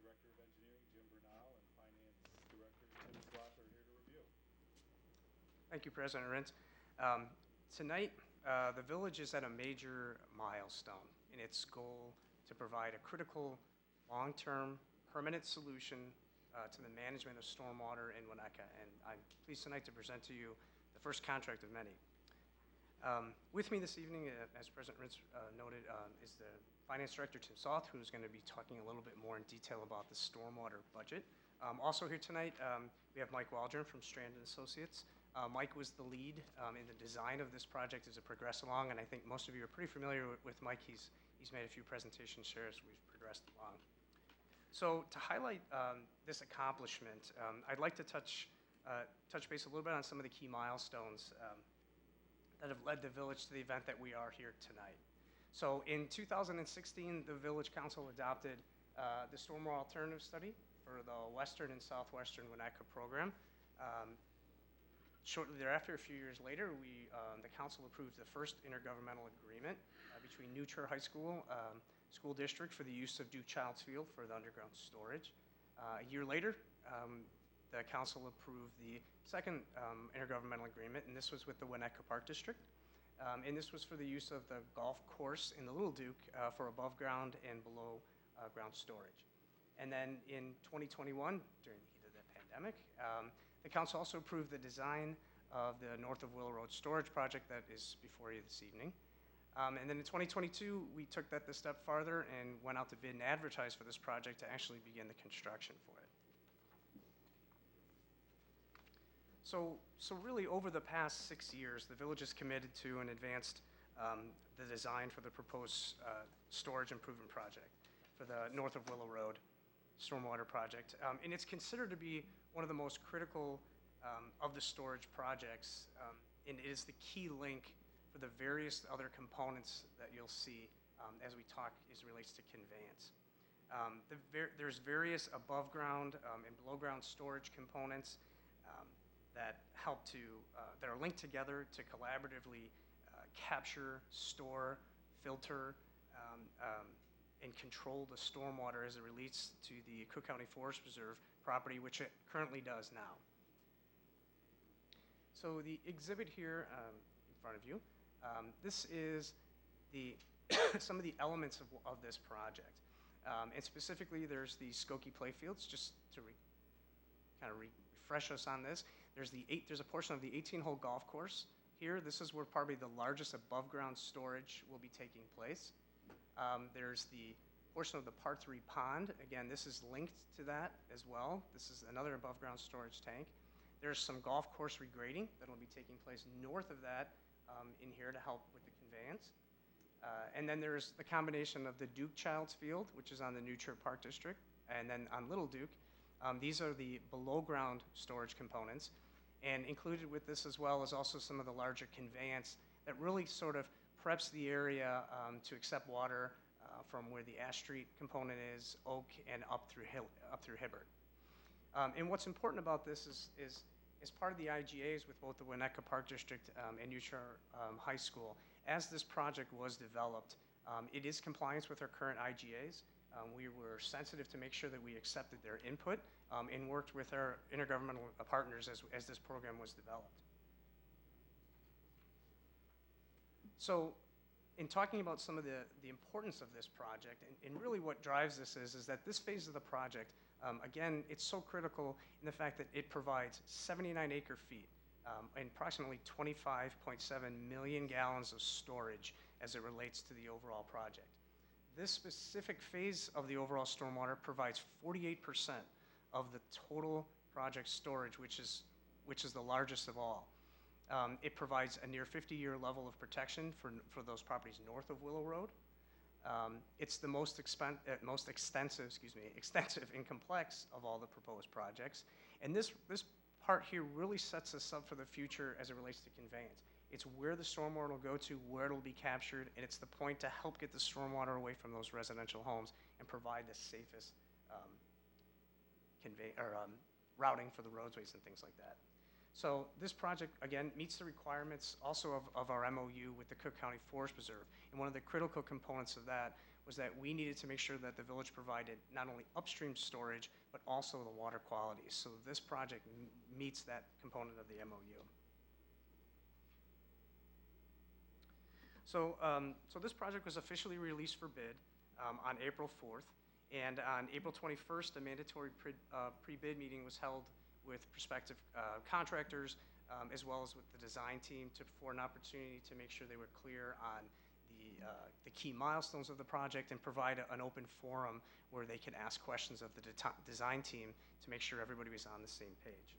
Director of Engineering, Jim Bernal, and Finance Director, Tim Sloth, are here to review. Thank you, President Rentz. Tonight, the village is at a major milestone in its goal to provide a critical, long-term, permanent solution to the management of stormwater in Winnetka. And I'm pleased tonight to present to you the first contract of many. With me this evening, as President Rentz noted, is the Finance Director, Tim Sloth, who's going to be talking a little bit more in detail about the stormwater budget. Also here tonight, we have Mike Waldron from Strand & Associates. Mike was the lead in the design of this project as it progressed along, and I think most of you are pretty familiar with Mike. He's made a few presentations here as we've progressed along. So to highlight this accomplishment, I'd like to touch base a little bit on some of the key milestones that have led the village to the event that we are here tonight. So in 2016, the Village Council adopted the Stormwater Alternative Study for the Western and Southwestern Winnetka program. Shortly thereafter, a few years later, the council approved the first intergovernmental agreement between New Trier High School School District for the use of Duke Childs Field for the underground storage. A year later, the council approved the second intergovernmental agreement, and this was with the Winnetka Park District. And this was for the use of the golf course in the Little Duke for above ground and below ground storage. And then in 2021, during the heat of the pandemic, the council also approved the design of the North of Willow Road storage project that is before you this evening. And then in 2022, we took that a step farther and went out to bid and advertise for this project to actually begin the construction for it. So really over the past 6 years, the village is committed to and advanced the design for the proposed storage improvement project for the North of Willow Road stormwater project. And it's considered to be one of the most critical of the storage projects, and it is the key link for the various other components that you'll see as we talk as it relates to conveyance. There's various above-ground and below-ground storage components that help to, that are linked together to collaboratively capture, store, filter, and control the stormwater as it relates to the Cook County Forest Preserve property, which it currently does now. So the exhibit here in front of you, this is the some of the elements of this project. And specifically, there's the Skokie playfields, just to kind of refresh us on this. There's a portion of the 18-hole golf course here. This is where probably the largest above-ground storage will be taking place. There's the portion of the Part 3 pond. Again, this is linked to that as well. This is another above-ground storage tank. There's some golf course regrading that will be taking place north of that in here to help with the conveyance. And then there's the combination of the Duke Childs Field, which is on the New Chert Park District, and then on Little Duke. These are the below-ground storage components. And included with this as well is also some of the larger conveyance that really sort of preps the area to accept water from where the Ash Street component is, Oak, and up through Hibbert. And what's important about this is as part of the IGAs with both the Winnetka Park District and New Chert High School, as this project was developed, it is compliance with our current IGAs. We were sensitive to make sure that we accepted their input and worked with our intergovernmental partners as this program was developed. So in talking about some of the importance of this project, and really what drives this is that this phase of the project, again, it's so critical in the fact that it provides 79 acre feet and approximately 25.7 million gallons of storage as it relates to the overall project. This specific phase of the overall stormwater provides 48% of the total project storage, which is the largest of all. It provides a near 50-year level of protection for those properties north of Willow Road. It's the most extensive and complex of all the proposed projects. And this part here really sets us up for the future as it relates to conveyance. It's where the stormwater will go to, where it'll be captured, and it's the point to help get the stormwater away from those residential homes and provide the safest routing for the roadways and things like that. So this project, again, meets the requirements also of our MOU with the Cook County Forest Preserve. And one of the critical components of that was that we needed to make sure that the village provided not only upstream storage, but also the water quality. So this project meets that component of the MOU. So, so this project was officially released for bid on April 4th. And on April 21st, a mandatory pre-bid meeting was held with prospective contractors, as well as with the design team for an opportunity to make sure they were clear on the key milestones of the project and provide an open forum where they could ask questions of the design team to make sure everybody was on the same page.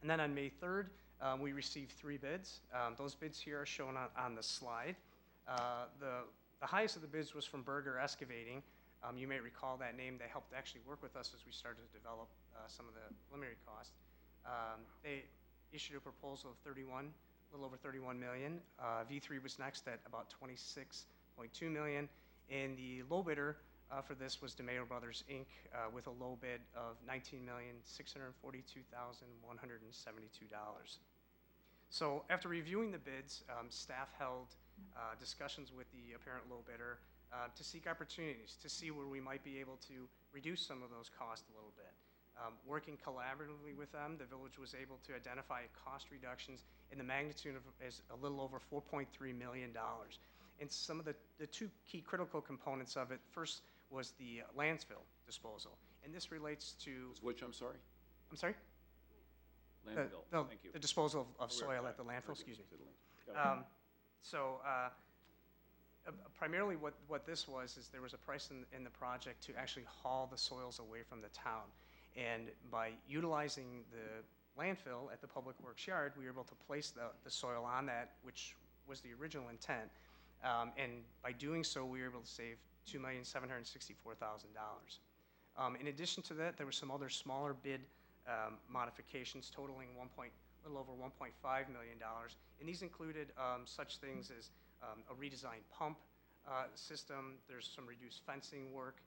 And then on May 3rd, we received 3 bids. Those bids here are shown on the slide. The highest of the bids was from Berger Excavating. You may recall that name. They helped actually work with us as we started to develop some of the preliminary costs. They issued a proposal of a little over 31 million. V3 was next at about 26.2 million. And the low bidder for this was DeMayo Brothers, Inc., with a low bid of $19,642,172. So after reviewing the bids, staff held discussions with the apparent low bidder to seek opportunities, to see where we might be able to reduce some of those costs a little bit. Working collaboratively with them, the village was able to identify cost reductions in the magnitude of a little over $4.3 million. And some of the 2 key critical components of it, first was the landfill disposal. And this relates to... Which, I'm sorry? I'm sorry? Landfill, thank you. The disposal of soil at the landfill, excuse me. Primarily what this was is there was a price in the project to actually haul the soils away from the town. And by utilizing the landfill at the Public Works Yard, we were able to place the soil on that, which was the original intent. And by doing so, we were able to save $2,764,000. In addition to that, there were some other smaller bid modifications totaling a little over $1.5 million. And these included such things as a redesigned pump system. There's some reduced fencing work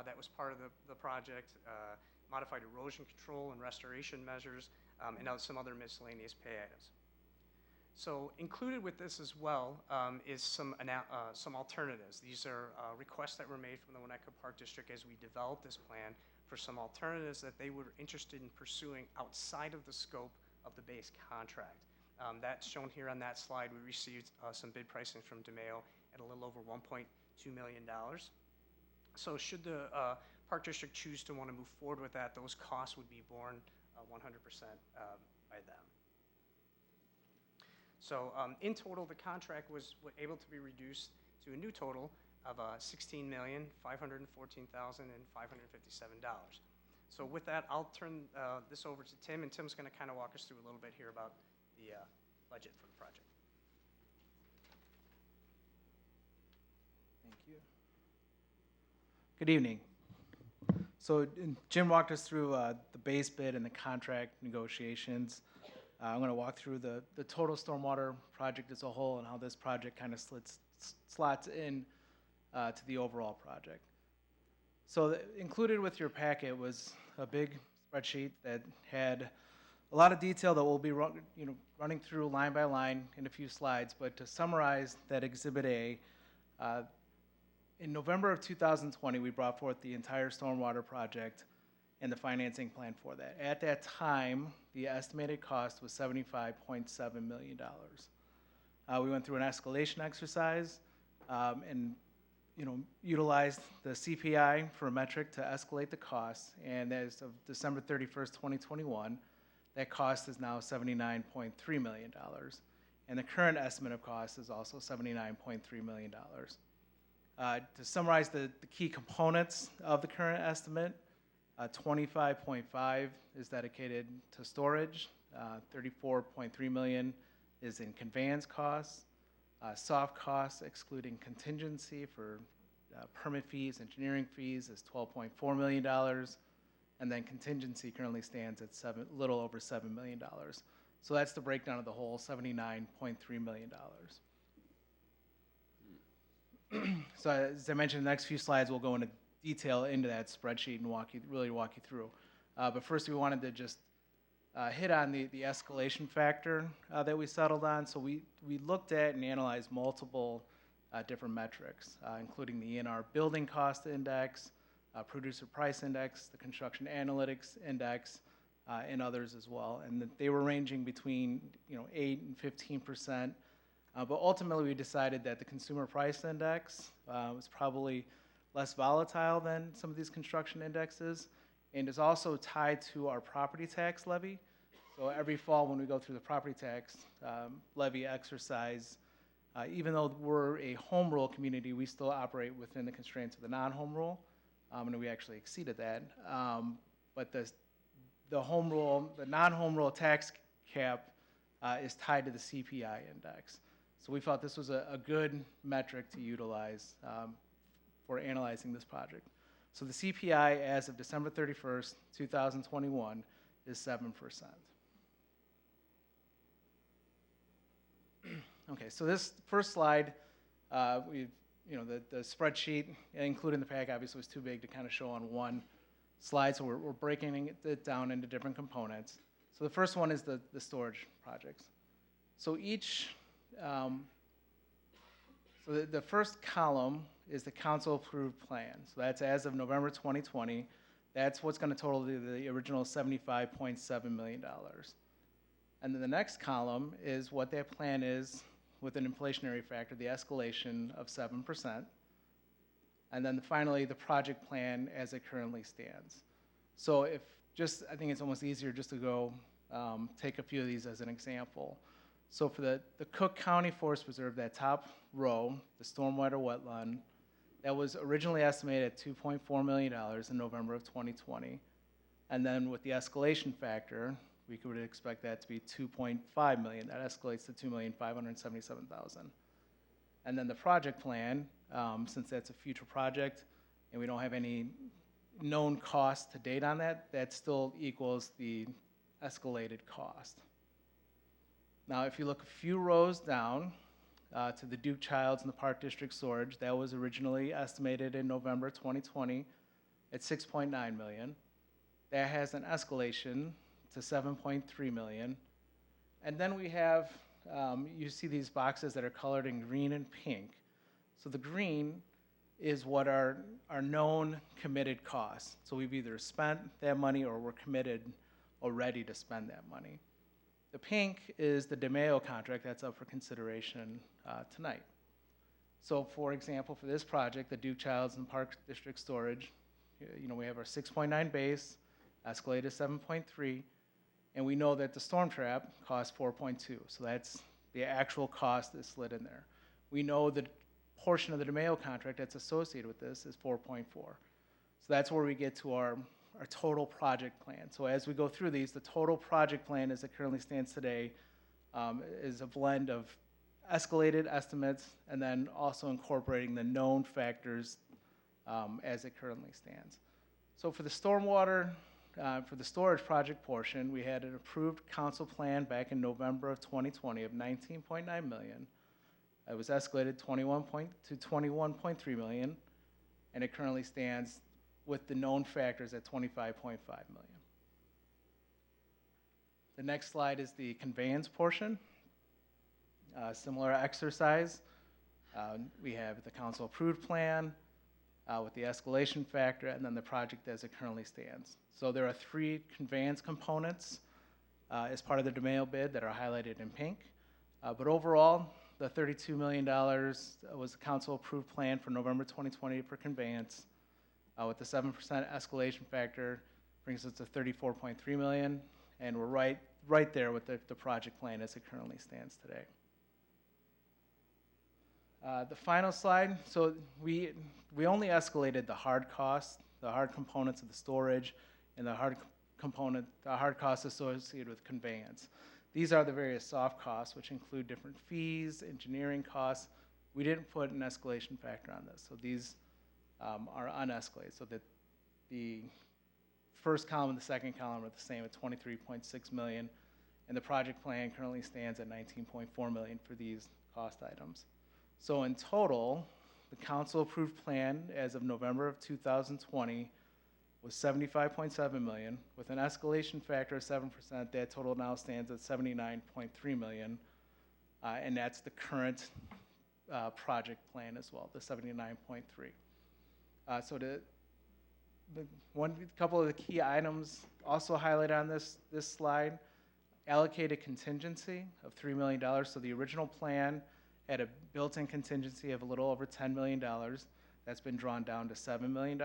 that was part of the project, modified erosion control and restoration measures, and some other miscellaneous pay items. So included with this as well is some alternatives. These are requests that were made from the Winnetka Park District as we developed this plan for some alternatives that they were interested in pursuing outside of the scope of the base contract. That's shown here on that slide. We received some bid pricing from DeMayo at a little over $1.2 million. So should the Park District choose to want to move forward with that, those costs would be borne 100% by them. So in total, the contract was able to be reduced to a new total of $16,514,557. So with that, I'll turn this over to Tim, and Tim's going to kind of walk us through a little bit here about the budget for the project. Thank you. Good evening. So Jim walked us through the base bid and the contract negotiations. I'm going to walk through the total stormwater project as a whole and how this project kind of slots in to the overall project. So included with your packet was a big spreadsheet that had a lot of detail that we'll be running through line by line in a few slides. But to summarize that Exhibit A, in November of 2020, we brought forth the entire stormwater project and the financing plan for that. At that time, the estimated cost was $75.7 million. We went through an escalation exercise and utilized the CPI for a metric to escalate the costs. And as of December 31st, 2021, that cost is now $79.3 million. And the current estimate of cost is also $79.3 million. To summarize the key components of the current estimate, 25.5 is dedicated to storage, 34.3 million is in conveyance costs, soft costs excluding contingency for permit fees, engineering fees is $12.4 million, and then contingency currently stands at little over $7 million. So that's the breakdown of the whole $79.3 million. So as I mentioned, the next few slides we'll go into detail into that spreadsheet and really walk you through. But first we wanted to just hit on the escalation factor that we settled on. So we looked at and analyzed multiple different metrics, including the ENR building cost index, producer price index, the construction analytics index, and others as well. And they were ranging between 8 and 15%. But ultimately we decided that the consumer price index was probably less volatile than some of these construction indexes, and is also tied to our property tax levy. So every fall when we go through the property tax levy exercise, even though we're a home rule community, we still operate within the constraints of the non-home rule, and we actually exceeded that. But the non-home rule tax cap is tied to the CPI index. So we felt this was a good metric to utilize for analyzing this project. So the CPI as of December 31st, 2021 is 7%. Okay, so this first slide, the spreadsheet, including the pack, obviously was too big to kind of show on one slide, so we're breaking it down into different components. So the first one is the storage projects. So the first column is the council-approved plan. So that's as of November 2020. That's what's going to total the original $75.7 million. And then the next column is what that plan is with an inflationary factor, the escalation of 7%. And then finally, the project plan as it currently stands. So I think it's almost easier just to go take a few of these as an example. So for the Cook County Forest Preserve, that top row, the stormwater wetland, that was originally estimated at $2.4 million in November of 2020. And then with the escalation factor, we would expect that to be $2.5 million. That escalates to $2,577,000. And then the project plan, since that's a future project and we don't have any known cost to date on that, that still equals the escalated cost. Now, if you look a few rows down to the Duke Childs and the Park District storage, that was originally estimated in November 2020 at 6.9 million. That has an escalation to 7.3 million. And then we have, you see these boxes that are colored in green and pink. So the green is what are known committed costs. So we've either spent that money or we're committed or ready to spend that money. The pink is the DeMayo contract that's up for consideration tonight. So for example, for this project, the Duke Childs and Park District storage, we have our 6.9 base, escalated 7.3, and we know that the storm trap costs 4.2. So that's the actual cost that's slid in there. We know the portion of the DeMayo contract that's associated with this is 4.4. So that's where we get to our total project plan. So as we go through these, the total project plan as it currently stands today is a blend of escalated estimates and then also incorporating the known factors as it currently stands. So for the stormwater, for the storage project portion, we had an approved council plan back in November of 2020 of 19.9 million. It was escalated to 21.3 million, and it currently stands with the known factors at 25.5 million. The next slide is the conveyance portion. Similar exercise. We have the council approved plan with the escalation factor and then the project as it currently stands. So there are 3 conveyance components as part of the DeMayo bid that are highlighted in pink. But overall, the $32 million was the council approved plan for November 2020 for conveyance. With the 7% escalation factor brings us to 34.3 million, and we're right there with the project plan as it currently stands today. The final slide, so we only escalated the hard costs, the hard components of the storage, and the hard costs associated with conveyance. These are the various soft costs, which include different fees, engineering costs. We didn't put an escalation factor on this, so these are unescalated, so that the first column and the second column are the same at 23.6 million, and the project plan currently stands at 19.4 million for these cost items. So in total, the council approved plan as of November of 2020 was 75.7 million. With an escalation factor of 7%, that total now stands at 79.3 million, and that's the current project plan as well, the 79.3. So couple of the key items also highlighted on this slide, allocated contingency of $3 million. So the original plan had a built-in contingency of a little over $10 million. That's been drawn down to $7 million.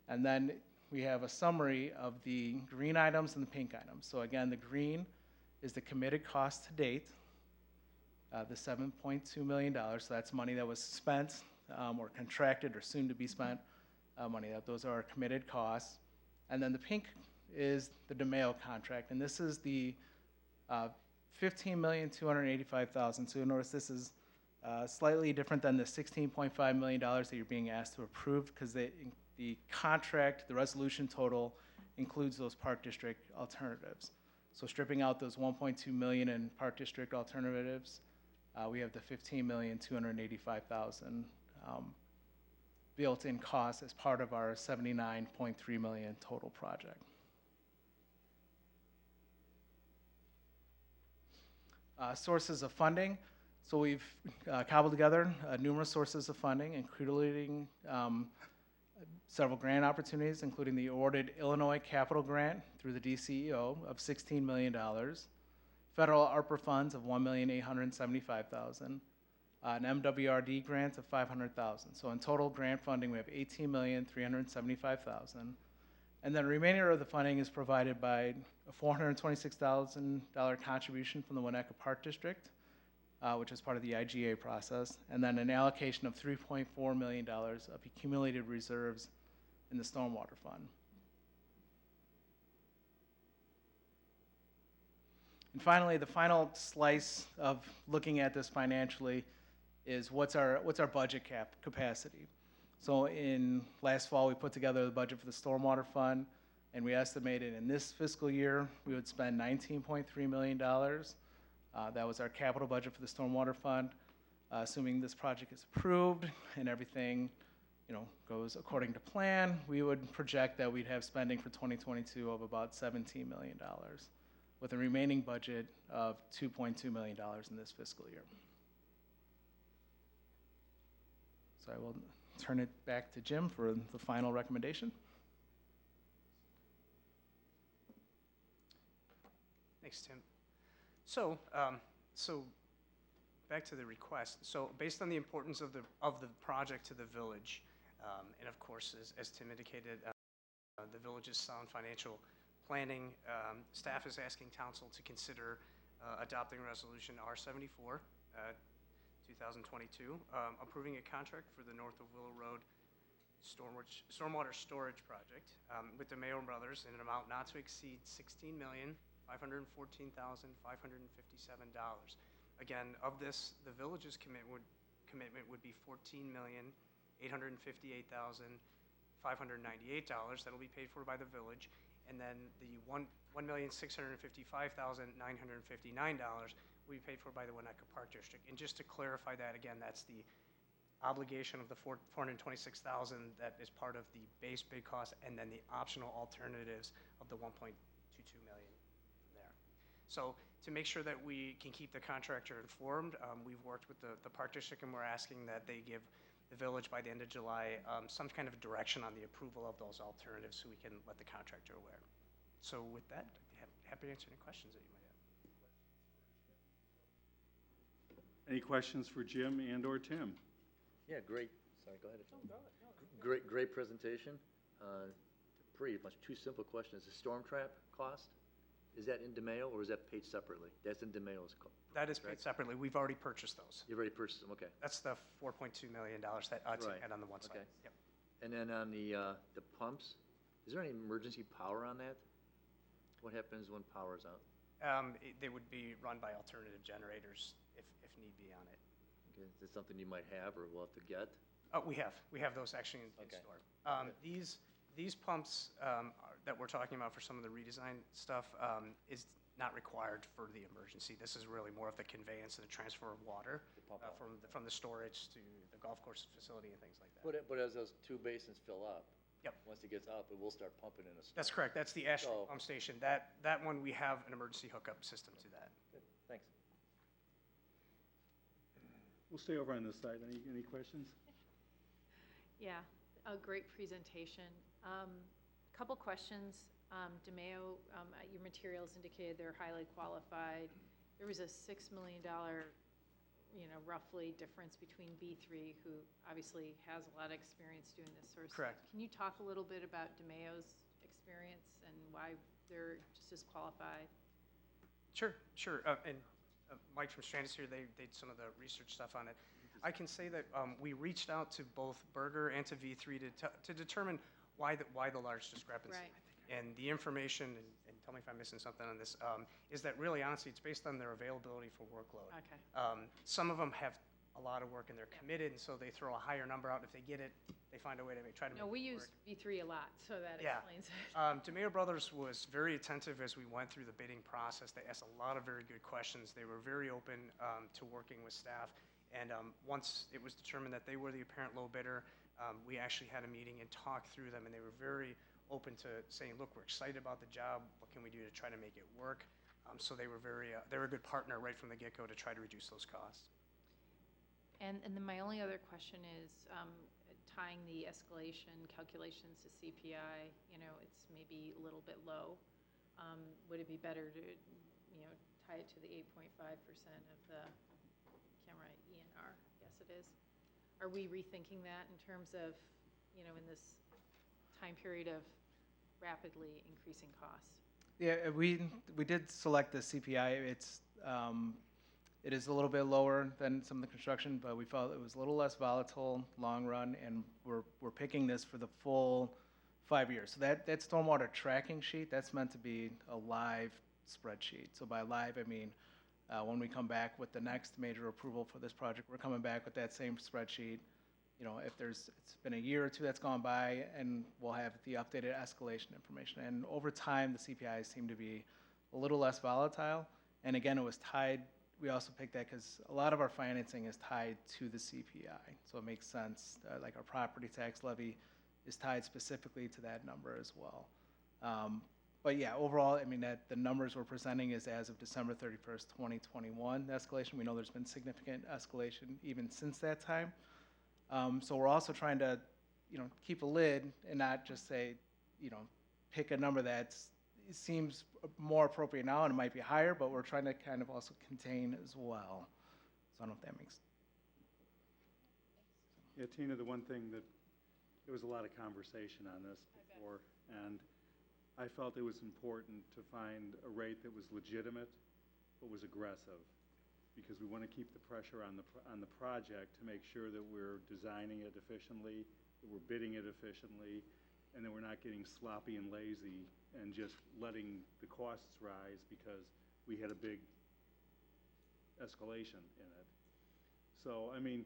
And then we have a summary of the green items and the pink items. So again, the green is the committed cost to date, the $7.2 million. So that's money that was spent or contracted or soon to be spent money. Those are our committed costs. And then the pink is the DeMayo contract. And this is the $15,285,000. So you'll notice this is slightly different than the $16.5 million that you're being asked to approve, because the contract, the resolution total, includes those Park District alternatives. So stripping out those 1.2 million in Park District alternatives, we have the $15,285,000 built-in cost as part of our $79.3 million total project. Sources of funding. So we've cobbled together numerous sources of funding, including several grant opportunities, including the awarded Illinois Capital Grant through the DCEO of $16 million, federal ARPA funds of $1,875,000, an MWRD grant of $500,000. So in total grant funding, we have $18,375,000. And then the remainder of the funding is provided by a $426,000 contribution from the Winnetka Park District, which is part of the IGA process, and then an allocation of $3.4 million of accumulated reserves in the Stormwater Fund. And finally, the final slice of looking at this financially is what's our budget capacity. So in last fall, we put together the budget for the Stormwater Fund, and we estimated in this fiscal year we would spend $19.3 million That was our capital budget for the stormwater fund. Assuming this project is approved and everything, goes according to plan, we would project that we'd have spending for 2022 of about $17 million, with a remaining budget of $2.2 million in this fiscal year. So I will turn it back to Jim for the final recommendation. Thanks, Tim. So, back to the request. So, based on the importance of the project to the village, and of course, as Tim indicated, the village's sound financial planning, staff is asking council to consider adopting Resolution R74, 2022, approving a contract for the north of Willow Road stormwater storage project with the Mayo Brothers in an amount not to exceed $16,514,557. Again, of this, the village's commitment would be $14,858,598 that'll be paid for by the village, and then the $1,655,959 will be paid for by the Winnetka Park District. And just to clarify that again, that's the obligation of the $426,000 that is part of the base bid cost, and then the optional alternatives of the $1.22 million there. So to make sure that we can keep the contractor informed, we've worked with the Park District, and we're asking that they give the village by the end of July some kind of direction on the approval of those alternatives so we can let the contractor aware. So with that, I'd be happy to answer any questions that you might have. Any questions for Jim and/or Tim? Yeah, great. Sorry, go ahead. Great presentation. Pretty much two simple questions. The storm trap cost, is that in DeMayo or is that paid separately? That's in DeMayo's cost. That is paid separately. We've already purchased those. You've already purchased them, okay. That's the $4.2 million that Tim had on the one side. Okay. Yep. And then on the pumps, is there any emergency power on that? What happens when power's out? They would be run by alternative generators if need be on it. Okay. Is that something you might have or will have to get? We have those actually in store. These pumps that we're talking about for some of the redesign stuff is not required for the emergency. This is really more of the conveyance and the transfer of water from the storage to the golf course facility and things like that. But as those two basins fill up, yep. Once it gets up, it will start pumping in a storm. That's correct. That's the Ashland pump station. That one, we have an emergency hookup system to that. Good. Thanks. We'll stay over on this side. Any questions? Yeah, a great presentation. Couple questions. DeMayo, your materials indicated they're highly qualified. There was a $6 million, roughly difference between B3, who obviously has a lot of experience doing this sort of Correct. stuff. Can you talk a little bit about DeMayo's experience and why they're just as qualified? Sure. And Mike from Strandis here, they did some of the research stuff on it. I can say that we reached out to both Berger and to V3 to determine why the large discrepancy. Right. And the information, and tell me if I'm missing something on this, is that really honestly it's based on their availability for workload. Okay. Some of them have a lot of work and they're committed, and so they throw a higher number out. If they get it, they find a way to try to make it work. No, we use V3 a lot, so that Yeah. explains it. DeMayo Brothers was very attentive as we went through the bidding process. They asked a lot of very good questions. They were very open to working with staff. And once it was determined that they were the apparent low bidder, we actually had a meeting and talked through them, and they were very open to saying, look, we're excited about the job. What can we do to try to make it work? So they were they were a good partner right from the get-go to try to reduce those costs. And then my only other question is tying the escalation calculations to CPI. It's maybe a little bit low. Would it be better to, tie it to the 8.5% of the, can't write ENR, yes it is. Are we rethinking that in terms of, in this time period of rapidly increasing costs? Yeah, we did select the CPI. It is a little bit lower than some of the construction, but we felt it was a little less volatile, long run, and we're picking this for the full 5 years. So that stormwater tracking sheet, that's meant to be a live spreadsheet. So by live, I mean when we come back with the next major approval for this project, we're coming back with that same spreadsheet. If it's been a year or two that's gone by, and we'll have the updated escalation information. And over time, the CPIs seem to be a little less volatile. And again, it was tied we also picked that because a lot of our financing is tied to the CPI. So it makes sense, like our property tax levy is tied specifically to that number as well. But yeah, overall, I mean, that the numbers we're presenting is as of December 31st, 2021 escalation. We know there's been significant escalation even since that time. So we're also trying to, keep a lid and not just say, pick a number that's it seems more appropriate now and it might be higher, but we're trying to kind of also contain as well. So I don't know if that makes. Yeah, Tina, the one thing that, there was a lot of conversation on this before, and I felt it was important to find a rate that was legitimate, but was aggressive, because we want to keep the pressure on the project to make sure that we're designing it efficiently, that we're bidding it efficiently, and that we're not getting sloppy and lazy and just letting the costs rise because we had a big escalation in it. So, I mean,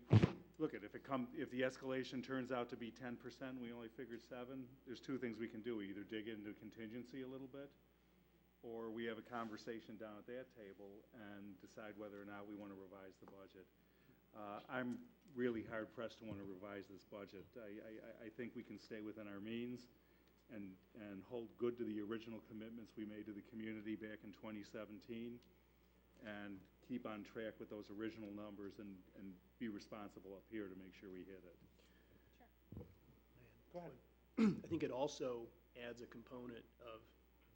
look, if the escalation turns out to be 10%, we only figured 7, there's two things we can do. We either dig into contingency a little bit, or we have a conversation down at that table and decide whether or not we want to revise the budget. I'm really hard pressed to want to revise this budget. I think we can stay within our means and hold good to the original commitments we made to the community back in 2017 and keep on track with those original numbers and be responsible up here to make sure we hit it. Go ahead. I think it also adds a component of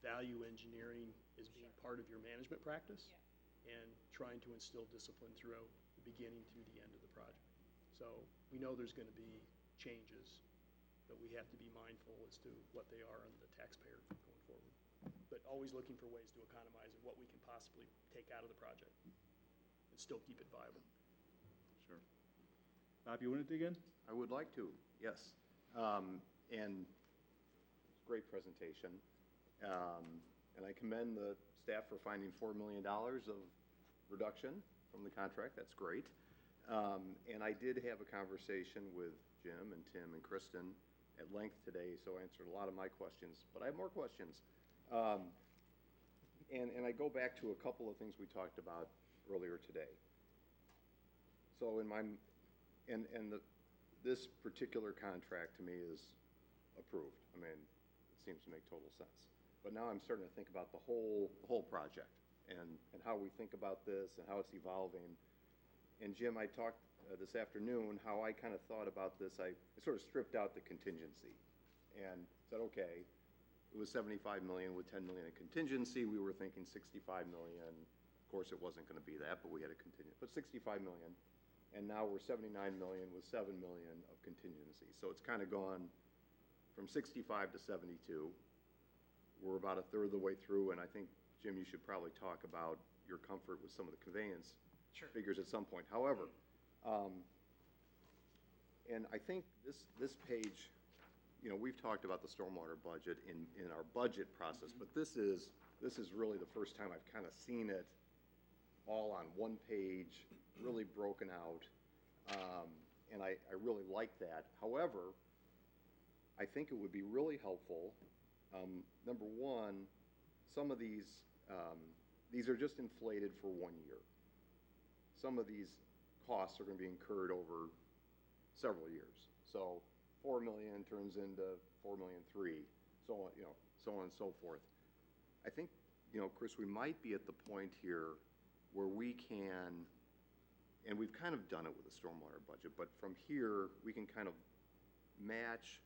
value engineering as being part of your management practice and trying to instill discipline throughout the beginning through the end of the project. So we know there's going to be changes, but we have to be mindful as to what they are on the taxpayer going forward. But always looking for ways to economize and what we can possibly take out of the project and still keep it viable. Sure. Bob, you want to dig in? I would like to, yes. And great presentation. And I commend the staff for finding $4 million of reduction from the contract. That's great. And I did have a conversation with Jim and Tim and Kristen at length today, so I answered a lot of my questions. But I have more questions. And I go back to a couple of things we talked about earlier today. So this particular contract to me is approved. I mean, it seems to make total sense. But now I'm starting to think about the whole project and how we think about this and how it's evolving. And Jim, I talked this afternoon how I kind of thought about this. I sort of stripped out the contingency and said, okay, it was $75 million with $10 million in contingency. We were thinking $65 million. Of course, it wasn't going to be that, but we had a contingent. But $65 million. And now we're $79 million with $7 million of contingency. So it's kind of gone from 65 to 72. We're about a third of the way through, and I think, Jim, you should probably talk about your comfort with some of the conveyance figures at some point. However, and I think this page, we've talked about the stormwater budget in our budget process, but this is really the first time I've kind of seen it all on one page, really broken out, and I really like that. However, I think it would be really helpful. Number one, some of these are just inflated for 1 year. Some of these costs are going to be incurred over several years. So $4 million turns into $4.3 million, so on, so on and so forth. I think, Chris, we might be at the point here where we can, and we've kind of done it with the stormwater budget, but from here we can kind of match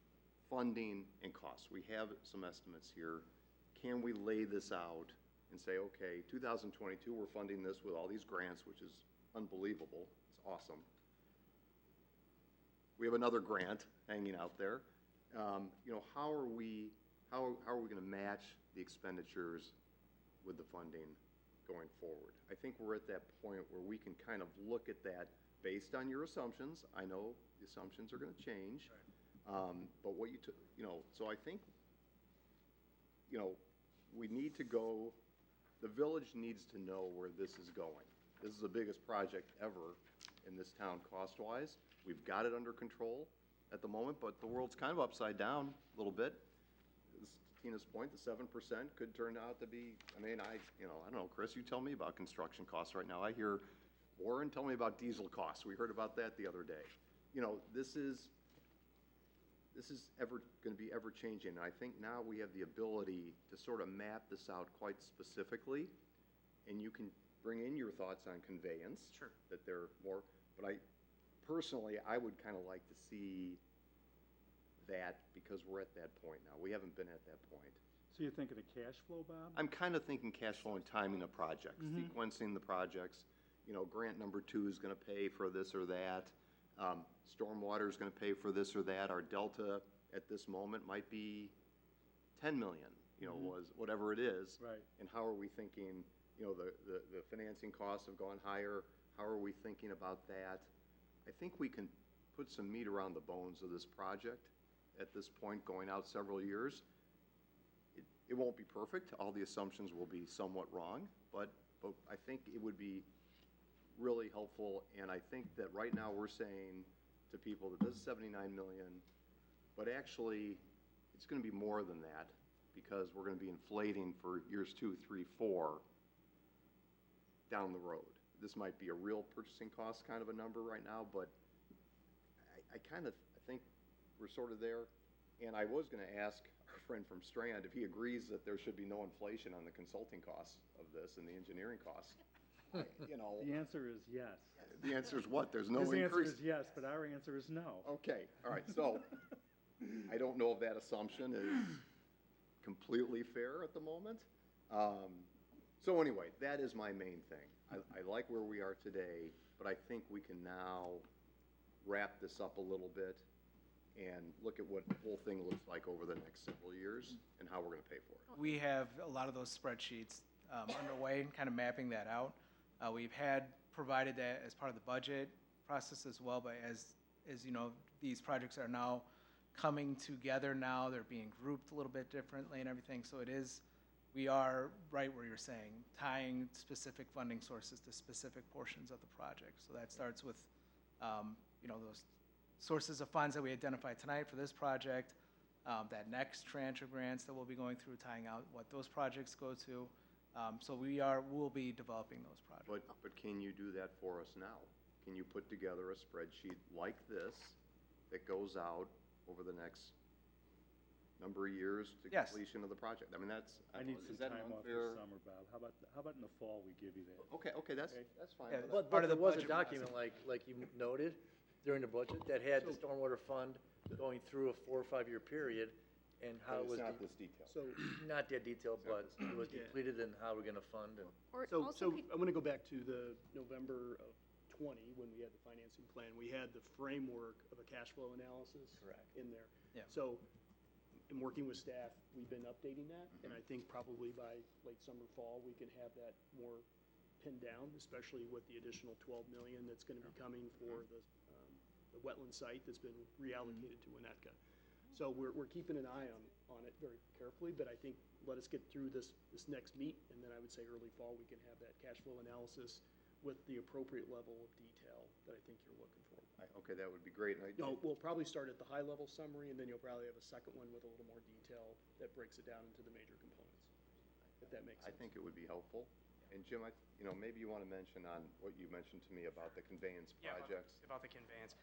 funding and costs. We have some estimates here. Can we lay this out and say, okay, 2022 we're funding this with all these grants, which is unbelievable. It's awesome. We have another grant hanging out there. How are we going to match the expenditures with the funding going forward? I think we're at that point where we can kind of look at that based on your assumptions. I know the assumptions are going to change, but what you took, so I think, we need to go. The village needs to know where this is going. This is the biggest project ever in this town cost-wise. We've got it under control at the moment, but the world's kind of upside down a little bit. As Tina's point, the 7% could turn out to be, I mean, I don't know, Chris, you tell me about construction costs right now. I hear, Warren, tell me about diesel costs. We heard about that the other day. You know, this is ever going to be ever changing. And I think now we have the ability to sort of map this out quite specifically, and you can bring in your thoughts on conveyance. Sure. That they're more, but personally, I would kind of like to see that, because we're at that point now. We haven't been at that point. So you're thinking of cash flow, Bob? I'm kind of thinking cash flow and timing of projects, sequencing the projects. You know, grant number 2 is going to pay for this or that. Stormwater is going to pay for this or that. Our delta at this moment might be 10 million, was whatever it is. Right. And how are we thinking, the financing costs have gone higher. How are we thinking about that? I think we can put some meat around the bones of this project at this point, going out several years. It won't be perfect. All the assumptions will be somewhat wrong, but I think it would be really helpful. And I think that right now we're saying to people that this is 79 million, but actually it's going to be more than that, because we're going to be inflating for years 2, 3, 4 down the road. This might be a real purchasing cost kind of a number right now, but I think we're sort of there. And I was going to ask our friend from Strand if he agrees that there should be no inflation on the consulting costs of this and the engineering costs. The answer is yes. The answer is what? There's no His answer increase? is yes, but our answer is no. Okay, all right, so I don't know if that assumption is completely fair at the moment. So anyway, that is my main thing. I like where we are today, but I think we can now wrap this up a little bit and look at what the whole thing looks like over the next several years and how we're going to pay for it. We have a lot of those spreadsheets underway, kind of mapping that out. We've had provided that as part of the budget process as well, but as you know, these projects are now coming together now. They're being grouped a little bit differently and everything. So we are right where you're saying, tying specific funding sources to specific portions of the project. So that starts with, those sources of funds that we identified tonight for this project, that next tranche of grants that we'll be going through, tying out what those projects go to. So we'll be developing those projects. But can you do that for us now? Can you put together a spreadsheet like this that goes out over the next number of years to Yes. completion of the project? I mean, I need some is that time off unfair? this summer, Bob. How about in the fall, we give you that? Okay, that's fine. Yeah, But part of there the was a budget document, like you noted, during the budget, that had the stormwater fund going through a 4 or 5 year period, and how it was, It's not this detailed. So, not that detailed, but it was Yeah. depleted, and how we're gonna fund, and Or so also, could- I'm going to go back to the November of 20, when we had the financing plan. We had the framework of a cash flow analysis Correct. in there. Yeah. So, in working with staff, we've been updating that, and I think probably by late summer, fall, we can have that more pinned down, especially with the additional 12 million that's going to be coming for the wetland site that's been reallocated to Winnetka. So we're keeping an eye on it very carefully, but I think let us get through this next meet, and then I would say early fall, we can have that cash flow analysis with the appropriate level of detail that I think you're looking for. Okay, that would be great. And No, we'll probably start at the high-level summary, and then you'll probably have a second one with a little more detail that breaks it down into the major components, if that makes I sense. think it would be helpful. And Jim, maybe you want to mention on what you mentioned to me about the conveyance projects. About the conveyance.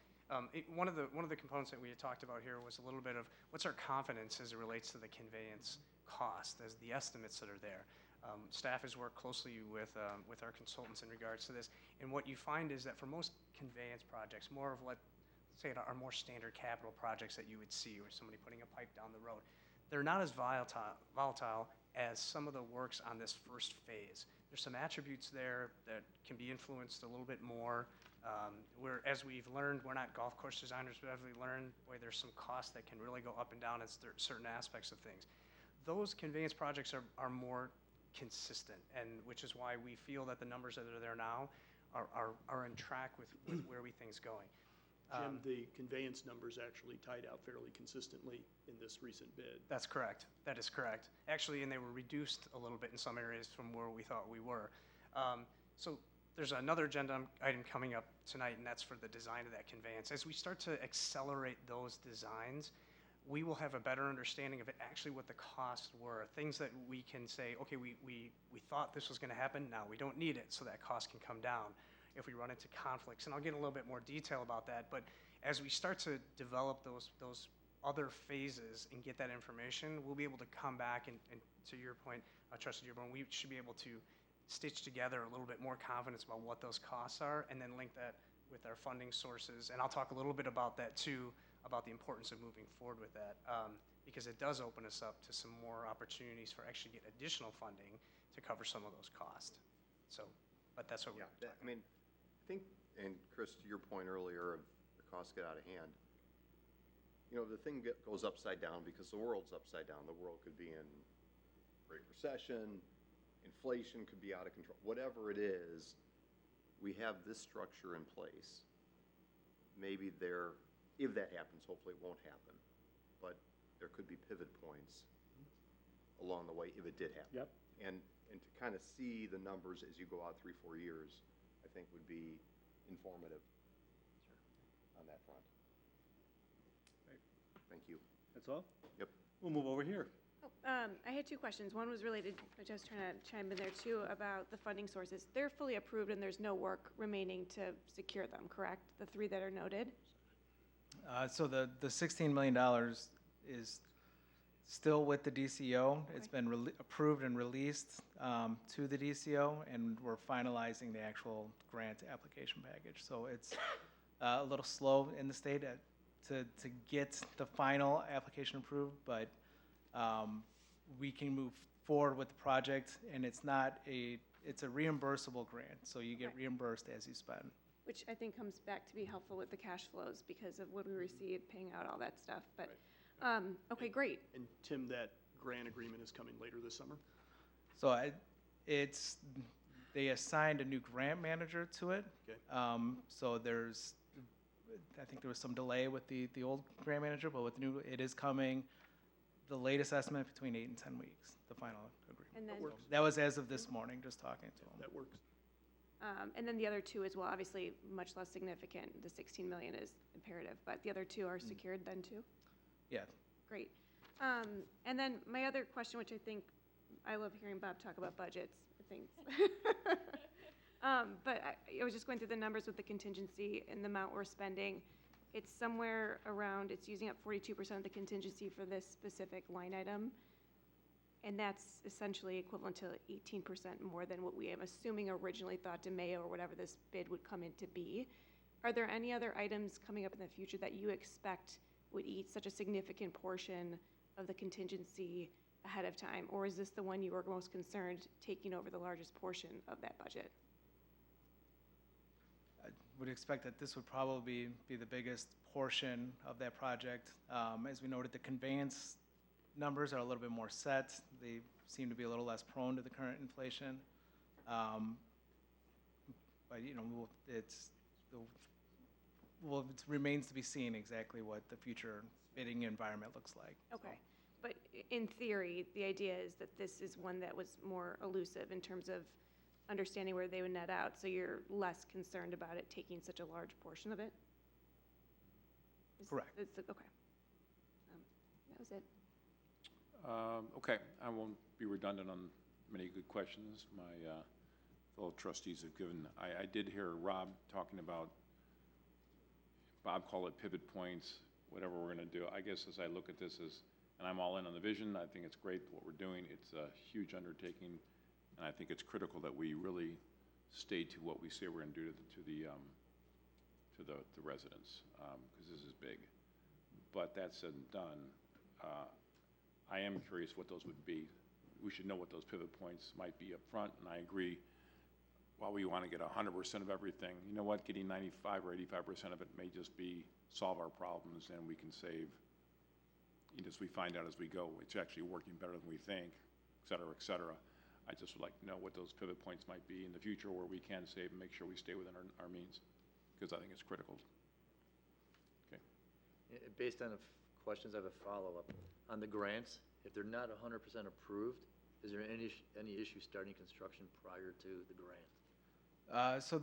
One of the components that we had talked about here was a little bit of what's our confidence as it relates to the conveyance cost, as the estimates that are there. Staff has worked closely with our consultants in regards to this, and what you find is that for most conveyance projects, more of our more standard capital projects that you would see, or somebody putting a pipe down the road, they're not as volatile as some of the works on this first phase. There's some attributes there that can be influenced a little bit more. As we've learned, we're not golf course designers, but as we learned, there's some costs that can really go up and down as certain aspects of things. Those conveyance projects are more consistent, and which is why we feel that the numbers that are there now are on track with where we think's going. Jim, the conveyance numbers actually tied out fairly consistently in this recent bid. That's correct. That is correct. Actually, and they were reduced a little bit in some areas from where we thought we were. So there's another agenda item coming up tonight, and that's for the design of that conveyance. As we start to accelerate those designs, we will have a better understanding of actually what the costs were. Things that we can say, okay, we thought this was going to happen, now we don't need it, so that cost can come down if we run into conflicts. And I'll get a little bit more detail about that, but as we start to develop those other phases and get that information, we'll be able to come back and to your point, Trustee Dearborn, we should be able to stitch together a little bit more confidence about what those costs are and then link that with our funding sources. And I'll talk a little bit about that too, about the importance of moving forward with that, because it does open us up to some more opportunities for actually get additional funding to cover some of those costs. So, but that's what we're talking about. I mean, I think, and Chris, to your point earlier of the costs get out of hand, you know, the thing goes upside down because the world's upside down. The world could be in Great Recession, inflation could be out of control. Whatever it is, we have this structure in place. Maybe if that happens, hopefully it won't happen, but there could be pivot points along the way if it did happen. Yep. And to kind of see the numbers as you go out 3-4 years, I think would be informative on that front. Thank you. That's all? Yep. We'll move over here. I had two questions. One was related, which I was trying to chime in there too, about the funding sources. They're fully approved and there's no work remaining to secure them, correct? The three that are noted? So the $16 million is still with the DCO. It's been approved and released to the DCO, and we're finalizing the actual grant application package. So it's a little slow in the state to get the final application approved, but we can move forward with the project, and it's a reimbursable grant, so you get reimbursed as you spend. Which I think comes back to be helpful with the cash flows because of what we receive, paying out all that stuff. But, okay, great. And Tim, that grant agreement is coming later this summer? So they assigned a new grant manager to it. Okay. So I think there was some delay with the old grant manager, but with the new, it is coming. The latest estimate between 8 and 10 weeks, the final agreement. And then, That was as of this morning, just talking to them. That works. and then the other two as well, obviously much less significant. The 16 million is imperative, but the other two are secured then too? Yeah. Great. And then my other question, which I think, I love hearing Bob talk about budgets, things. But I was just going through the numbers with the contingency and the amount we're spending. It's somewhere around, it's using up 42% of the contingency for this specific line item. And that's essentially equivalent to 18% more than what we, I'm assuming, originally thought DeMayo or whatever this bid would come in to be. Are there any other items coming up in the future that you expect would eat such a significant portion of the contingency ahead of time? Or is this the one you were most concerned taking over the largest portion of that budget? I would expect that this would probably be the biggest portion of that project. As we noted, the conveyance numbers are a little bit more set. They seem to be a little less prone to the current inflation. But, you know, it remains to be seen exactly what the future bidding environment looks like. Okay. But in theory, the idea is that this is one that was more elusive in terms of understanding where they would net out, so you're less concerned about it taking such a large portion of it? Correct. Okay. That was it. Okay, I won't be redundant on many good questions my fellow trustees have given. I did hear Rob talking about, Bob called it pivot points, whatever we're going to do. I guess as I look at this and I'm all in on the vision, I think it's great what we're doing. It's a huge undertaking, and I think it's critical that we really stay to what we say we're going to do to the residents, because this is big. But that said and done, I am curious what those would be. We should know what those pivot points might be up front, and I agree, while we want to get 100% of everything, you know what, getting 95 or 85% of it may just be solve our problems, and we can save, as we find out as we go, it's actually working better than we think, et cetera, et cetera. I just would like to know what those pivot points might be in the future where we can save and make sure we stay within our means, because I think it's critical. Okay. Based on the questions, I have a follow-up. On the grants, if they're not 100% approved, is there any issue starting construction prior to the grant? So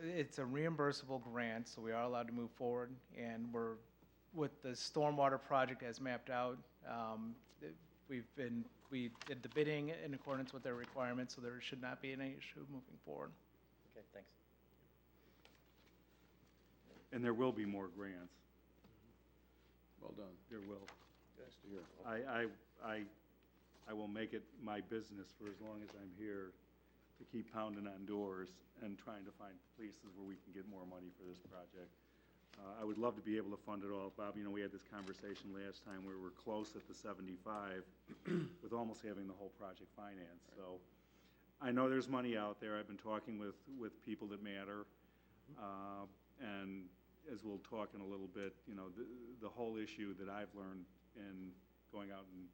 it's a reimbursable grant, so we are allowed to move forward, and we're with the stormwater project as mapped out, we did the bidding in accordance with their requirements, so there should not be any issue moving forward. Okay, thanks. And there will be more grants. Well done. There will. Nice to hear. I will make it my business for as long as I'm here to keep pounding on doors and trying to find places where we can get more money for this project. I would love to be able to fund it all. Bob, we had this conversation last time where we were close at the 75 with almost having the whole project financed. So I know there's money out there. I've been talking with people that matter. And as we'll talk in a little bit, the whole issue that I've learned in going out and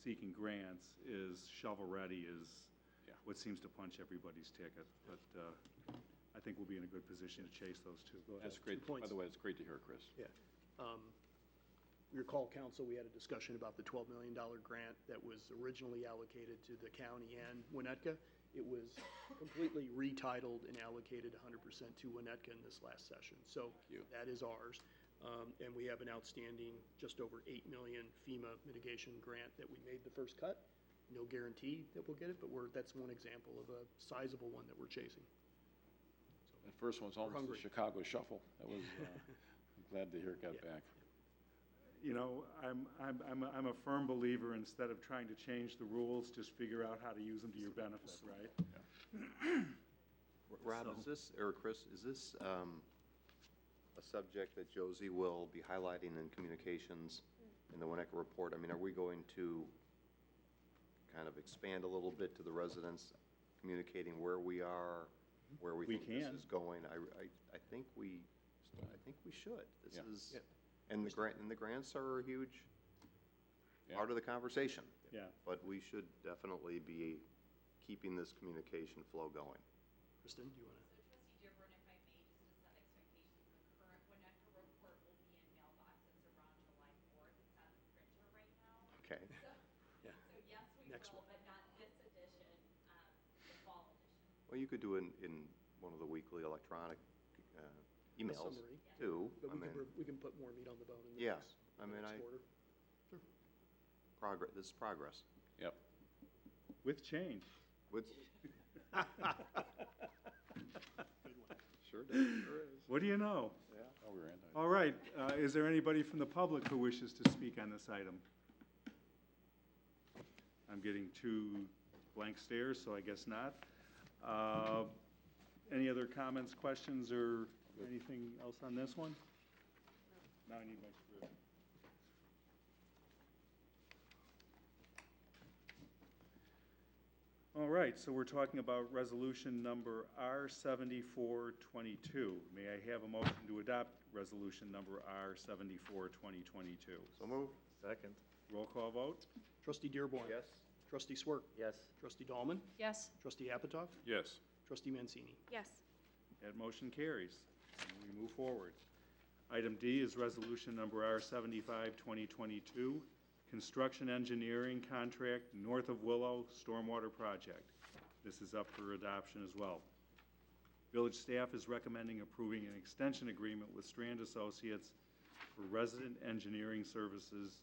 seeking grants is shovel-ready is what seems to punch everybody's ticket. But I think we'll be in a good position to chase those two. Go ahead. That's great. By the way, it's great to hear, Chris. Yeah. You recall, council, we had a discussion about the $12 million grant that was originally allocated to the county and Winnetka. It was completely retitled and allocated 100% to Winnetka in this last session. So that is ours. And we have an outstanding just over $8 million FEMA mitigation grant that we made the first cut. No guarantee that we'll get it, but that's one example of a sizable one that we're chasing. The first one's almost the Chicago Shuffle. That was, I'm glad to hear it got back. I'm a firm believer, instead of trying to change the rules, just figure out how to use them to your benefit, right? Rob, is this, or Chris, is this a subject that Josie will be highlighting in communications in the Winnetka report? I mean, are we going to kind of expand a little bit to the residents, communicating where we are, where we think this is going? I think we should. This is, and the grants are a huge part of the conversation. Yeah. But we should definitely be keeping this communication flow going. Kristen, do you want to? So Trustee Dearborn, if I may, just to set expectations, the current Winnetka report will be in mailboxes around July 4th. It's on the printer right now. Okay. So yes, we will, but not this edition, the fall edition. Well, you could do it in one of the weekly electronic emails Summary. too. But we can put more meat on the bone in Yeah, this. I mean, next quarter. This is progress. Yep. With change. With, Sure does. Sure is. What do you know? Yeah. Oh, we're anti. All right, is there anybody from the public who wishes to speak on this item? I'm getting 2 blank stares, so I guess not. Any other comments, questions, or anything else on this one? Now I need my script. All right, so we're talking about resolution number R74-2022. May I have a motion to adopt resolution number R74-2022? so move. Second. Roll call vote? Trustee Dearborn. Yes. Trustee Swerk. Yes. Trustee Dahlman. Yes. Trustee Apatow. Yes. Trustee Mancini. Yes. That motion carries. And we move forward. Item D is resolution number R75-2022, construction engineering contract north of Willow stormwater project. This is up for adoption as well. Village staff is recommending approving an extension agreement with Strand Associates for resident engineering services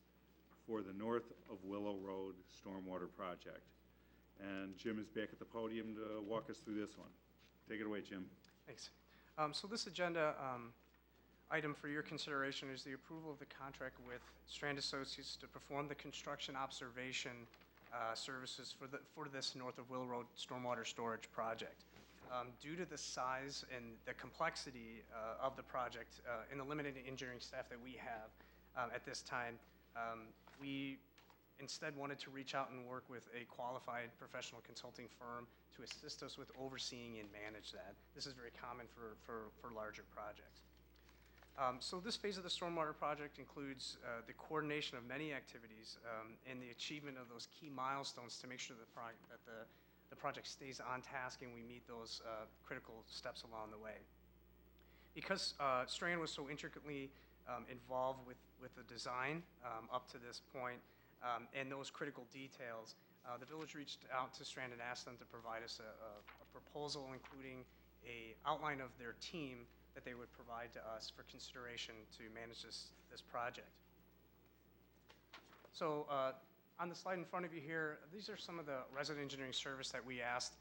for the north of Willow Road stormwater project. And Jim is back at the podium to walk us through this one. Take it away, Jim. Thanks. So this agenda item for your consideration is the approval of the contract with Strand Associates to perform the construction observation services for this north of Willow Road stormwater storage project. Due to the size and the complexity of the project and the limited engineering staff that we have at this time, we instead wanted to reach out and work with a qualified professional consulting firm to assist us with overseeing and manage that. This is very common for larger projects. So this phase of the stormwater project includes the coordination of many activities and the achievement of those key milestones to make sure that the project stays on task and we meet those critical steps along the way. Because Strand was so intricately involved with the design up to this point and those critical details, the village reached out to Strand and asked them to provide us a proposal including an outline of their team that they would provide to us for consideration to manage this project. So on the slide in front of you here, these are some of the resident engineering service that we asked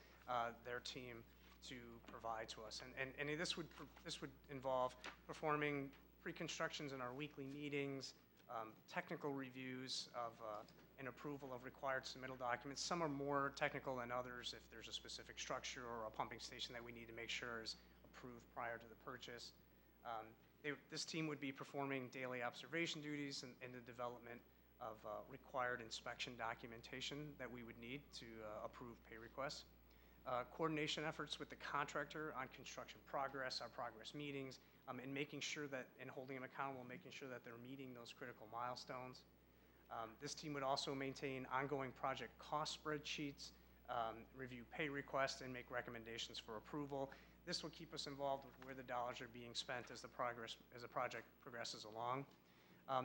their team to provide to us. And this would involve performing pre-constructions in our weekly meetings, technical reviews of and approval of required submittal documents. Some are more technical than others if there's a specific structure or a pumping station that we need to make sure is approved prior to the purchase. This team would be performing daily observation duties in the development of required inspection documentation that we would need to approve pay requests. Coordination efforts with the contractor on construction progress, our progress meetings, and making sure that, and holding them accountable, making sure that they're meeting those critical milestones. This team would also maintain ongoing project cost spreadsheets, review pay requests, and make recommendations for approval. This will keep us involved with where the dollars are being spent as the project progresses along.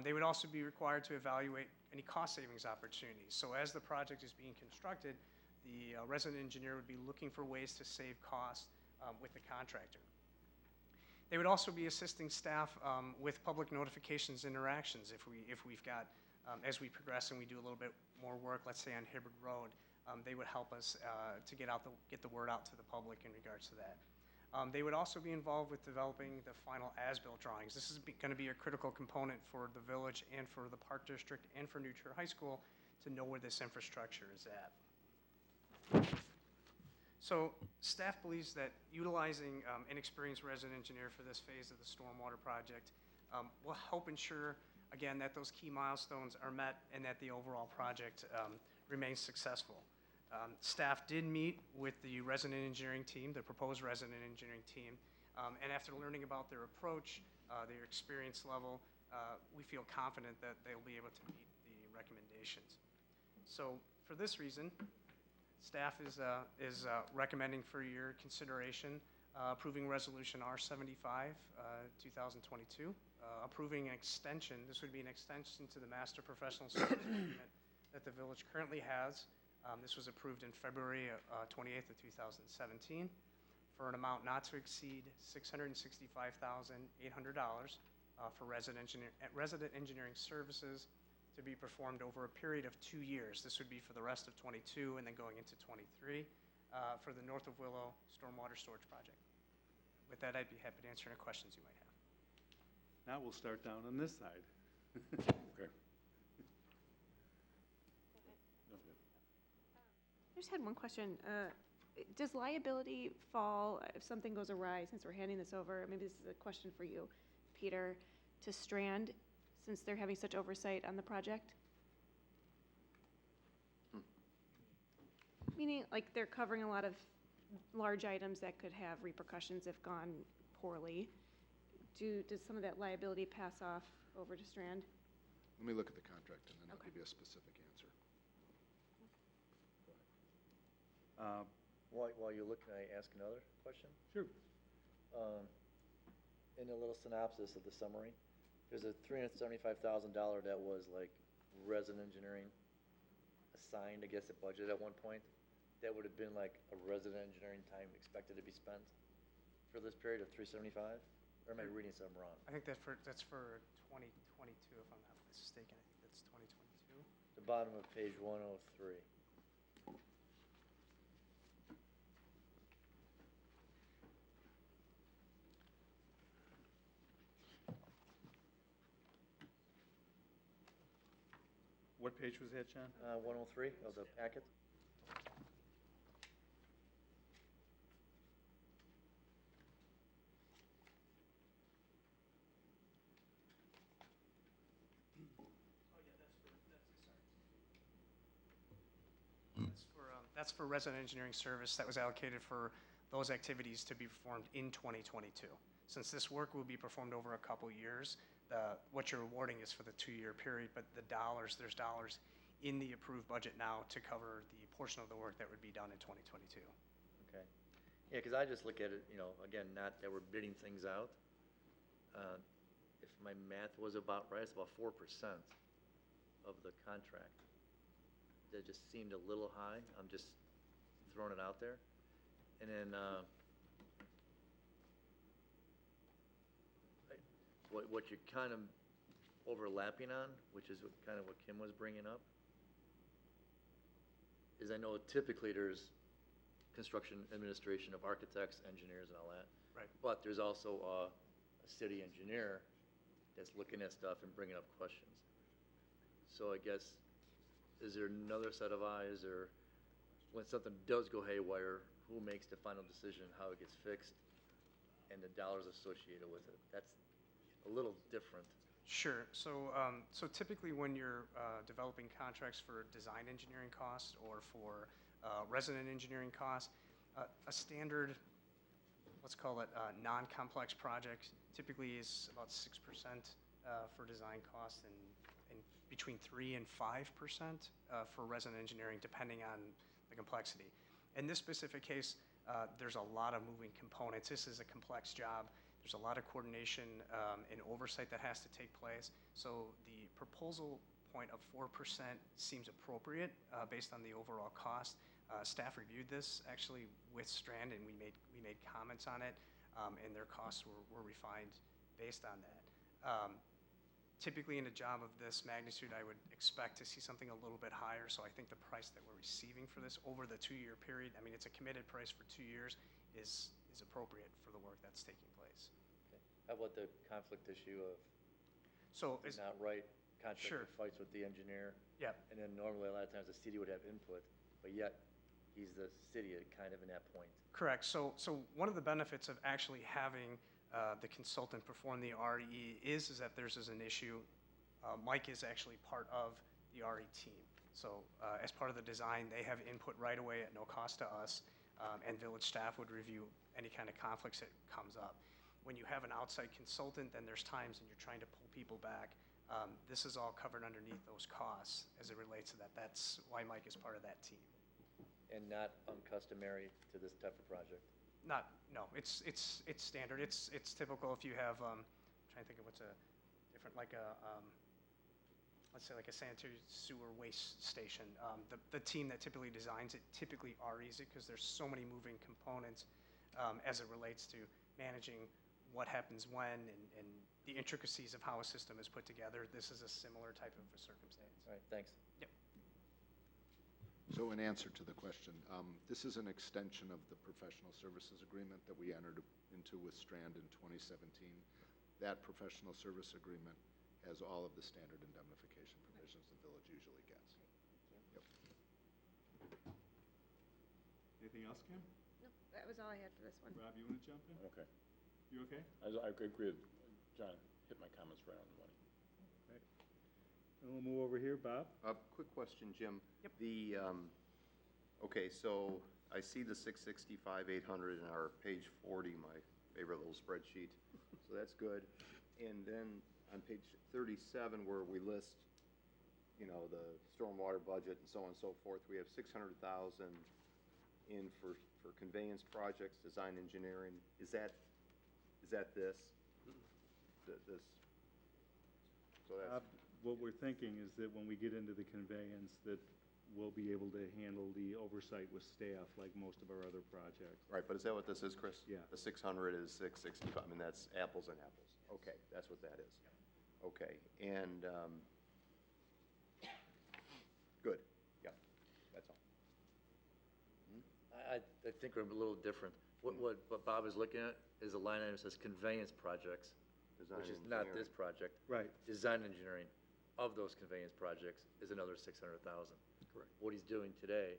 They would also be required to evaluate any cost savings opportunities. So as the project is being constructed, the resident engineer would be looking for ways to save costs with the contractor. They would also be assisting staff with public notifications interactions if we've got, as we progress and we do a little bit more work, let's say on Hibbard Road, they would help us to get the word out to the public in regards to that. They would also be involved with developing the final as-built drawings. This is going to be a critical component for the village and for the Park District and for New Trier High School to know where this infrastructure is at. So staff believes that utilizing an experienced resident engineer for this phase of the stormwater project will help ensure, again, that those key milestones are met and that the overall project remains successful. Staff did meet with the resident engineering team, the proposed resident engineering team, and after learning about their approach, their experience level, we feel confident that they'll be able to meet the recommendations. So for this reason, staff is recommending for your consideration approving Resolution R75, 2022, approving an extension. This would be an extension to the Master Professional Service Agreement that the village currently has. This was approved in February 28th of 2017 for an amount not to exceed $665,800 for resident engineering services to be performed over a period of 2 years. This would be for the rest of 22 and then going into 23 for the North of Willow Stormwater Storage Project. With that, I'd be happy to answer any questions you might have. Now we'll start down on this side. Okay. I just had one question. Does liability fall if something goes awry, since we're handing this over? Maybe this is a question for you, Peter, to Strand, since they're having such oversight on the project? Meaning, like, they're covering a lot of large items that could have repercussions if gone poorly. Does some of that liability pass off over to Strand? Let me look at the contract and then I'll Okay. give you a specific answer. While you're looking, can I ask another question? Sure. In a little synopsis of the summary, there's a $375,000 that was like resident engineering assigned, I guess, a budget at one point. That would have been like a resident engineering time expected to be spent for this period of 375? Or am I reading something wrong? I think that's for 2022, if I'm not mistaken. I think that's 2022. The bottom of page 103. What page was that, John? 103 of the packet. That's for resident engineering service that was allocated for those activities to be performed in 2022. Since this work will be performed over a couple years, what you're awarding is for the 2-year period, but there's dollars in the approved budget now to cover the portion of the work that would be done in 2022. Okay. Yeah, because I just look at it, again, not that we're bidding things out. If my math was about right, it's about 4% of the contract. That just seemed a little high. I'm just throwing it out there. And then what you're kind of overlapping on, which is kind of what Kim was bringing up, is I know typically there's construction administration of architects, engineers, and all that. Right. But there's also a city engineer that's looking at stuff and bringing up questions. So I guess, is there another set of eyes, or when something does go haywire, who makes the final decision, how it gets fixed, and the dollars associated with it? That's a little different. Sure. So, so typically when you're developing contracts for design engineering costs or for resident engineering costs, a standard, let's call it non-complex project, typically is about 6% for design costs and between 3 and 5% for resident engineering, depending on the complexity. In this specific case, there's a lot of moving components. This is a complex job. There's a lot of coordination and oversight that has to take place. So the proposal point of 4% seems appropriate based on the overall cost. Staff reviewed this actually with Strand, and we made comments on it, and their costs were refined based on that. Typically in a job of this magnitude, I would expect to see something a little bit higher. So I think the price that we're receiving for this over the 2-year period, I mean, it's a committed price for 2 years, is appropriate for the work that's taking place. Okay. How about the conflict issue of So it's not right, Sure. contractor fights with the engineer? Yeah. And then normally a lot of times the city would have input, but yet he's the city kind of in that point. Correct. So one of the benefits of actually having the consultant perform the RE is that there's an issue. Mike is actually part of the RE team. So as part of the design, they have input right away at no cost to us, and village staff would review any kind of conflicts that comes up. When you have an outside consultant, then there's times when you're trying to pull people back. This is all covered underneath those costs as it relates to that. That's why Mike is part of that team. And not uncustomary to this type of project? No, it's standard. It's typical if you have, I'm trying to think of what's a different, like a, let's say like a sanitary sewer waste station. The team that typically designs it typically REs it because there's so many moving components as it relates to managing what happens when and the intricacies of how a system is put together. This is a similar type of a circumstance. All right, thanks. Yep. So in answer to the question, this is an extension of the professional services agreement that we entered into with Strand in 2017. That professional service agreement has all of the standard indemnification provisions the village usually gets. Yep. Anything else, Kim? No, that was all I had for this one. Rob, you want to jump in? Okay. You okay? I agree with John, hit my comments right on the money. Okay. And we'll move over here, Bob. Quick question, Jim. Yep. Okay, so I see the 665, 800 in our page 40, my favorite little spreadsheet. So that's good. And then on page 37, where we list, you know, the stormwater budget and so on and so forth, we have 600,000 in for conveyance projects, design engineering. Is that this? This? So that's. What we're thinking is that when we get into the conveyance, that we'll be able to handle the oversight with staff like most of our other projects. Right, but is that what this is, Chris? Yeah. The 600 is 665, I mean, that's apples and apples. Okay, that's what that is. Okay, and, good, yeah, that's all. I think we're a little different. What Bob is looking at is a line item that says conveyance projects, Design which is not engineering. this project. Right. Design engineering of those conveyance projects is another 600,000. Correct. What he's doing today,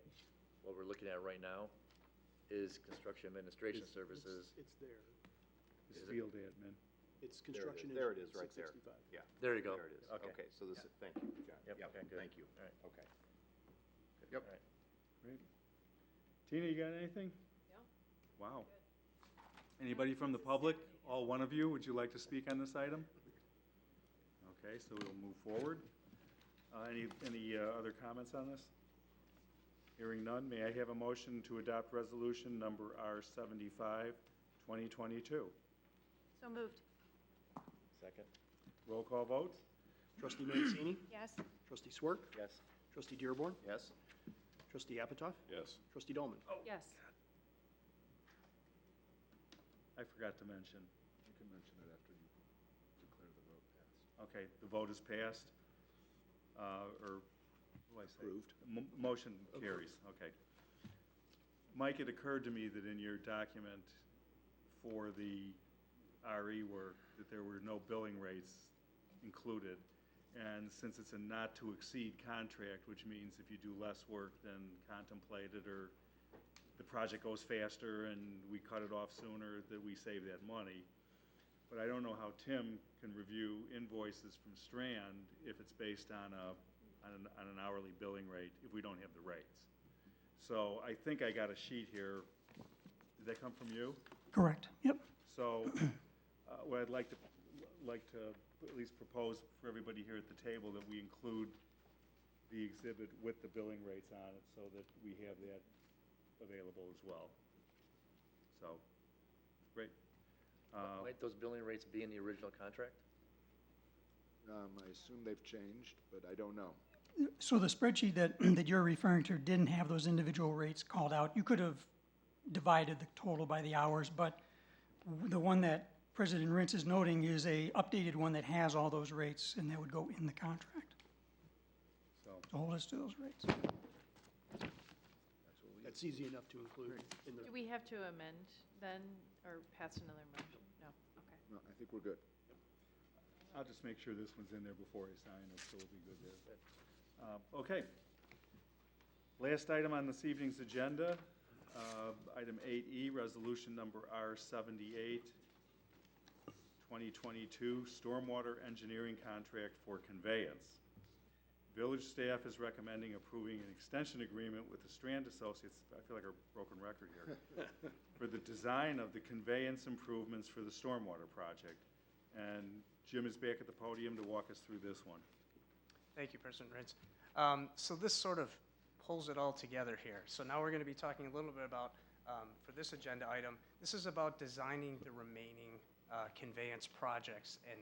what we're looking at right now, is construction administration services. It's there. It's Is it- field admin. It's construction. There it is, right there. 665. Yeah. There you go. There it is. Okay. Okay, so this, thank you, John. Yep, okay, good. Thank you. All right. Okay. All Yep. right. Great. Tina, you got anything? No. Wow. Anybody from the public? All one of you, would you like to speak on this item? Okay, so we'll move forward. Any other comments on this? Hearing none, may I have a motion to adopt resolution number R75, 2022? So moved. Second? Roll call vote? Trustee Mancini, Yes. trustee Swerk, Yes. trustee Dearborn, Yes? trustee Apitoff, Yes. trustee Dolman. Yes. I forgot to mention. You can mention it after you declare Okay, the vote is passed, or, what do I say? Approved. Motion carries, okay. Mike, it occurred to me that in your document for the RE work, that there were no billing rates included. And since it's a not-to-exceed contract, which means if you do less work than contemplated, or the project goes faster and we cut it off sooner, that we save that money. But I don't know how Tim can review invoices from Strand if it's based on an hourly billing rate, if we don't have the rates. So I think I got a sheet here. Did that come from you? Correct, yep. So what I'd like to at least propose for everybody here at the table, that we include the exhibit with the billing rates on it, so that we have that available as well. So, great. Might those billing rates be in the original contract? I assume they've changed, but I don't know. So the spreadsheet that you're referring to didn't have those individual rates called out. You could have divided the total by the hours, but the one that President Rintz is noting is a updated one that has all those rates, and that would go in the contract So, to hold us to those rates. That's easy enough to include in the. Do we have to amend then, or pass another motion? No, okay. No, I think we're good. I'll just make sure this one's in there before I sign it, so we'll be good there. Okay. Last item on this evening's agenda, item 8E, resolution number R78, 2022, stormwater engineering contract for conveyance. Village staff is recommending approving an extension agreement with the Strand Associates, I feel like a broken record here, for the design of the conveyance improvements for the stormwater project. And Jim is back at the podium to walk us through this one. Thank you, President Rintz. So this sort of pulls it all together here. So now we're going to be talking a little bit about, for this agenda item, this is about designing the remaining conveyance projects, and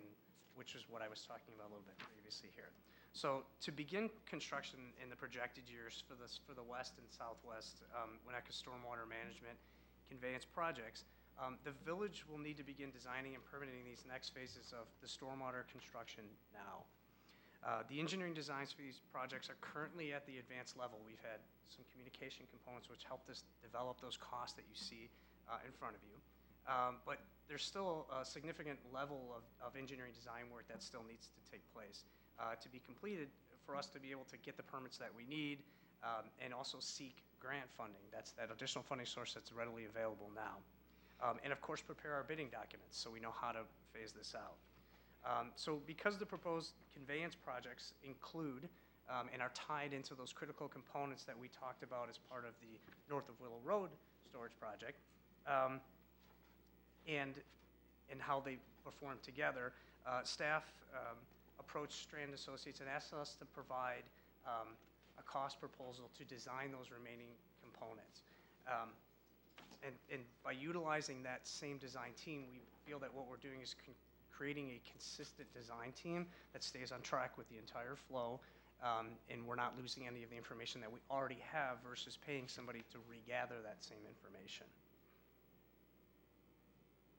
which is what I was talking about a little bit previously here. So to begin construction in the projected years for the west and southwest Winnetka Stormwater Management conveyance projects, the village will need to begin designing and permitting these next phases of the stormwater construction now. The engineering designs for these projects are currently at the advanced level. We've had some communication components which helped us develop those costs that you see in front of you. But there's still a significant level of engineering design work that still needs to take place to be completed for us to be able to get the permits that we need and also seek grant funding. That's that additional funding source that's readily available now. And of course, prepare our bidding documents so we know how to phase this out. So because the proposed conveyance projects include and are tied into those critical components that we talked about as part of the North of Willow Road storage project, and how they perform together, staff approached Strand Associates and asked us to provide a cost proposal to design those remaining components. And by utilizing that same design team, we feel that what we're doing is creating a consistent design team that stays on track with the entire flow, and we're not losing any of the information that we already have versus paying somebody to regather that same information.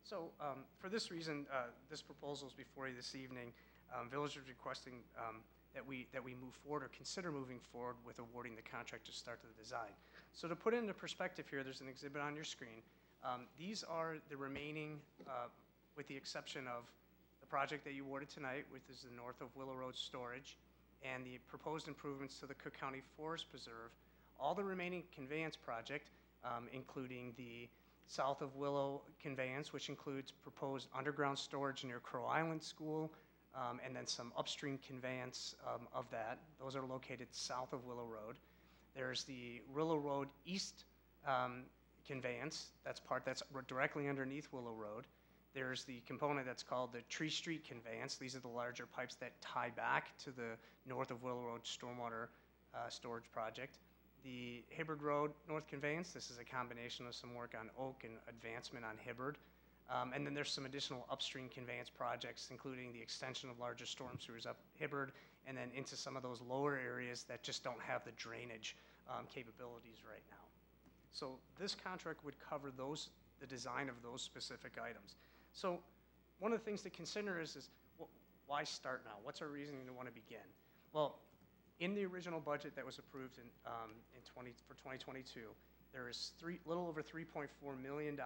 So for this reason, this proposal is before you this evening. Village is requesting that we move forward or consider moving forward with awarding the contract to start the design. So to put it into perspective here, there's an exhibit on your screen. These are the remaining, with the exception of the project that you awarded tonight, which is the North of Willow Road storage, and the proposed improvements to the Cook County Forest Preserve. All the remaining conveyance project, including the South of Willow conveyance, which includes proposed underground storage near Crow Island School, and then some upstream conveyance of that. Those are located south of Willow Road. There's the Willow Road East conveyance. That's directly underneath Willow Road. There's the component that's called the Tree Street conveyance. These are the larger pipes that tie back to the North of Willow Road stormwater storage project. The Hibbard Road North conveyance, this is a combination of some work on Oak and advancement on Hibbard. And then there's some additional upstream conveyance projects, including the extension of larger storm sewers up Hibbard, and then into some of those lower areas that just don't have the drainage capabilities right now. So this contract would cover the design of those specific items. So one of the things to consider is why start now? What's our reasoning to want to begin? Well, in the original budget that was approved for 2022, there is little over $3.4 million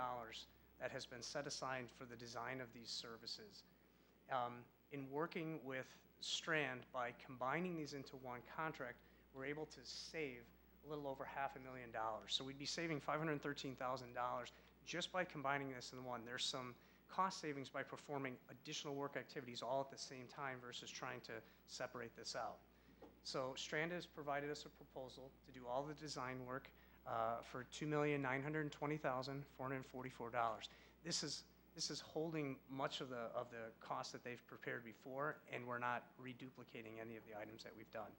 that has been set aside for the design of these services. In working with Strand, by combining these into one contract, we're able to save a little over $500,000. So we'd be saving $513,000 just by combining this in one. There's some cost savings by performing additional work activities all at the same time versus trying to separate this out. So Strand has provided us a proposal to do all the design work for $2,920,444. This is holding much of the cost that they've prepared before, and we're not reduplicating any of the items that we've done.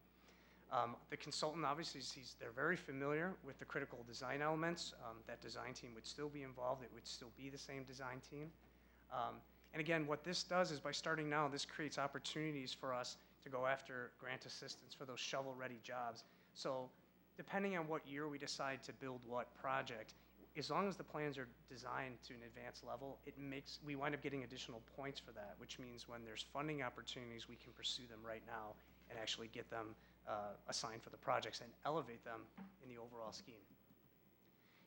The consultant, obviously, they're very familiar with the critical design elements. That design team would still be involved. It would still be the same design team. And again, what this does is by starting now, this creates opportunities for us to go after grant assistance for those shovel-ready jobs. So depending on what year we decide to build what project, as long as the plans are designed to an advanced level, we wind up getting additional points for that, which means when there's funding opportunities, we can pursue them right now and actually get them assigned for the projects and elevate them in the overall scheme.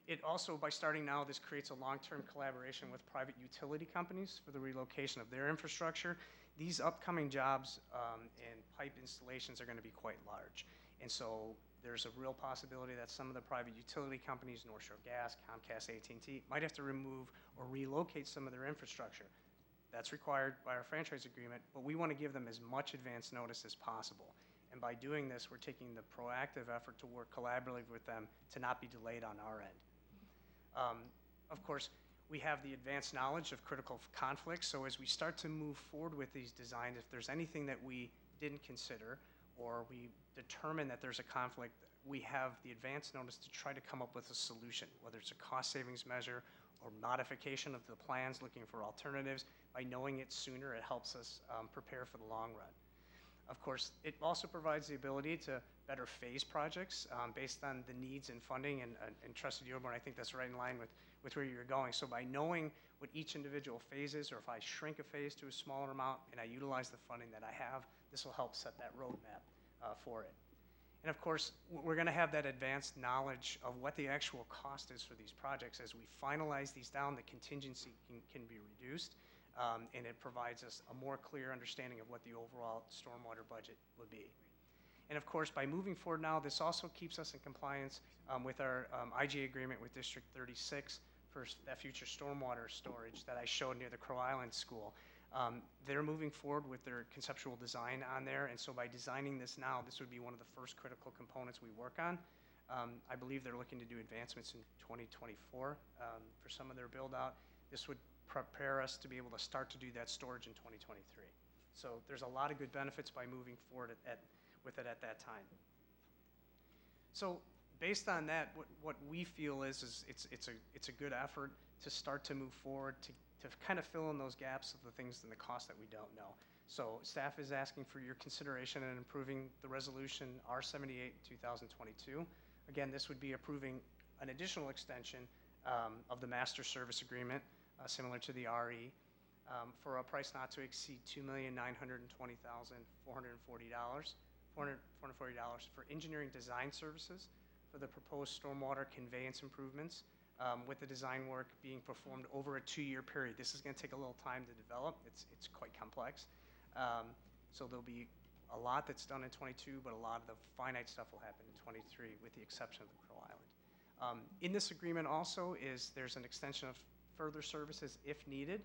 It also, by starting now, this creates a long-term collaboration with private utility companies for the relocation of their infrastructure. These upcoming jobs and pipe installations are going to be quite large. And so there's a real possibility that some of the private utility companies, North Shore Gas, Comcast, AT&T, might have to remove or relocate some of their infrastructure. That's required by our franchise agreement, but we want to give them as much advance notice as possible. And by doing this, we're taking the proactive effort to work collaboratively with them to not be delayed on our end. Of course, we have the advanced knowledge of critical conflicts, so as we start to move forward with these designs, if there's anything that we didn't consider or we determine that there's a conflict, we have the advance notice to try to come up with a solution, whether it's a cost savings measure or modification of the plans, looking for alternatives. By knowing it sooner, it helps us prepare for the long run. Of course, it also provides the ability to better phase projects based on the needs and funding, and Trustee Dearborn, I think that's right in line with where you're going. So by knowing what each individual phase is, or if I shrink a phase to a smaller amount and I utilize the funding that I have, this will help set that roadmap for it. And of course, we're going to have that advanced knowledge of what the actual cost is for these projects. As we finalize these down, the contingency can be reduced, and it provides us a more clear understanding of what the overall stormwater budget would be. And of course, by moving forward now, this also keeps us in compliance with our IGA agreement with District 36 for that future stormwater storage that I showed near the Crow Island School. They're moving forward with their conceptual design on there, and so by designing this now, this would be one of the first critical components we work on. I believe they're looking to do advancements in 2024 for some of their build-out. This would prepare us to be able to start to do that storage in 2023. So there's a lot of good benefits by moving forward with it at that time. So based on that, what we feel is it's a good effort to start to move forward to kind of fill in those gaps of the things and the costs that we don't know. So staff is asking for your consideration in approving the resolution R78-2022. Again, this would be approving an additional extension of the master service agreement, similar to the RE, for a price not to exceed $2,920,440 for engineering design services for the proposed stormwater conveyance improvements, with the design work being performed over a 2-year period. This is going to take a little time to develop. It's quite complex. So there'll be a lot that's done in 22, but a lot of the finite stuff will happen in 23, with the exception of the Crow Island. In this agreement also there's an extension of further services if needed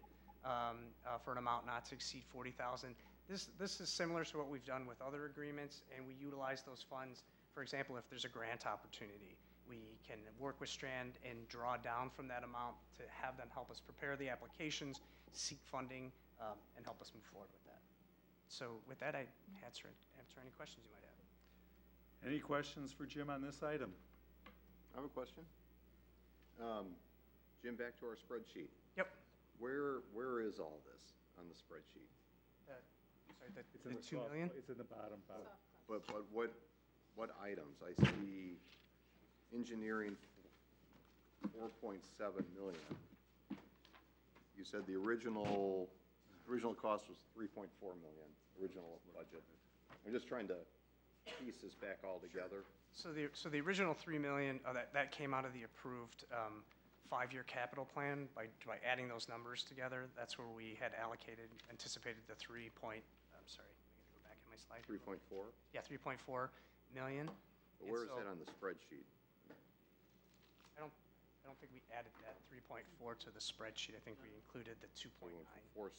for an amount not to exceed $40,000. This is similar to what we've done with other agreements, and we utilize those funds. For example, if there's a grant opportunity, we can work with Strand and draw down from that amount to have them help us prepare the applications, seek funding, and help us move forward with that. So with that, I answer any questions you might have. Any questions for Jim on this item? I have a question. Jim, back to our spreadsheet. Yep. Where is all this on the spreadsheet? The 2 million? It's in the bottom. But what items? I see engineering 4.7 million. You said the original cost was 3.4 million. original budget. I'm just trying to piece this back all together. So the original 3 million, that came out of the approved 5-year capital plan by adding those numbers together. That's where we had anticipated the I'm sorry, I'm gonna go back in my slide. 3.4? Yeah, 3.4 million. But where is that on the spreadsheet? I don't think we added that 3.4 to the spreadsheet. I think we included the 2.9. 4.7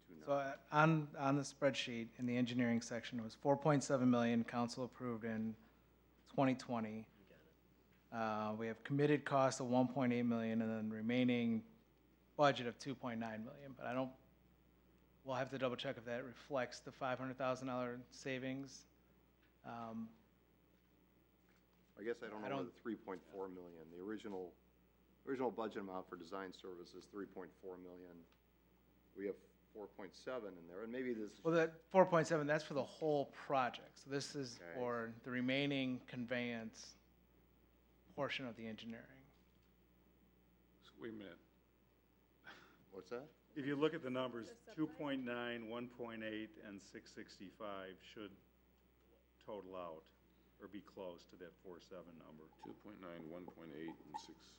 to 2.9. So on the spreadsheet, in the engineering section, it was 4.7 million, council approved in 2020. We have committed cost of 1.8 million and then remaining budget of 2.9 million, but we'll have to double check if that reflects the $500,000 savings. I guess I don't know where the 3.4 million, the original budget amount for design services, 3.4 million. We have 4.7 in there, and maybe this is. Well, that 4.7, that's for the whole project. So this is Okay. for the remaining conveyance portion of the engineering. So wait a minute. What's that? If you look at the numbers, 2.9, 1.8, and 665 should total out or be close to that 4.7 number. 2.9, 1.8, and 6.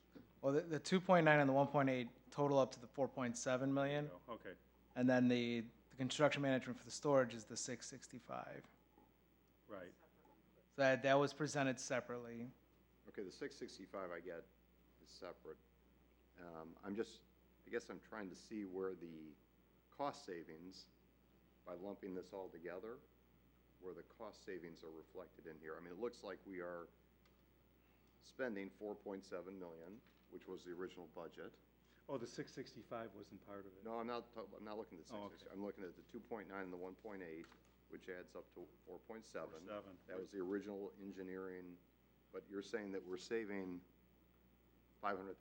Well, the 2.9 and the 1.8 total up to the 4.7 million. Okay. And then the construction management for the storage is the 665. Right. So that was presented separately. Okay, the 665 I get is separate. I guess I'm trying to see where the cost savings, by lumping this all together, where the cost savings are reflected in here. I mean, it looks like we are spending 4.7 million, which was the original budget. Oh, the 665 wasn't part of it. No, I'm not looking at the 665. Oh, okay. I'm looking at the 2.9 and the 1.8, which adds up to 4.7. 4.7. That was the original engineering, but you're saying that we're saving 500,000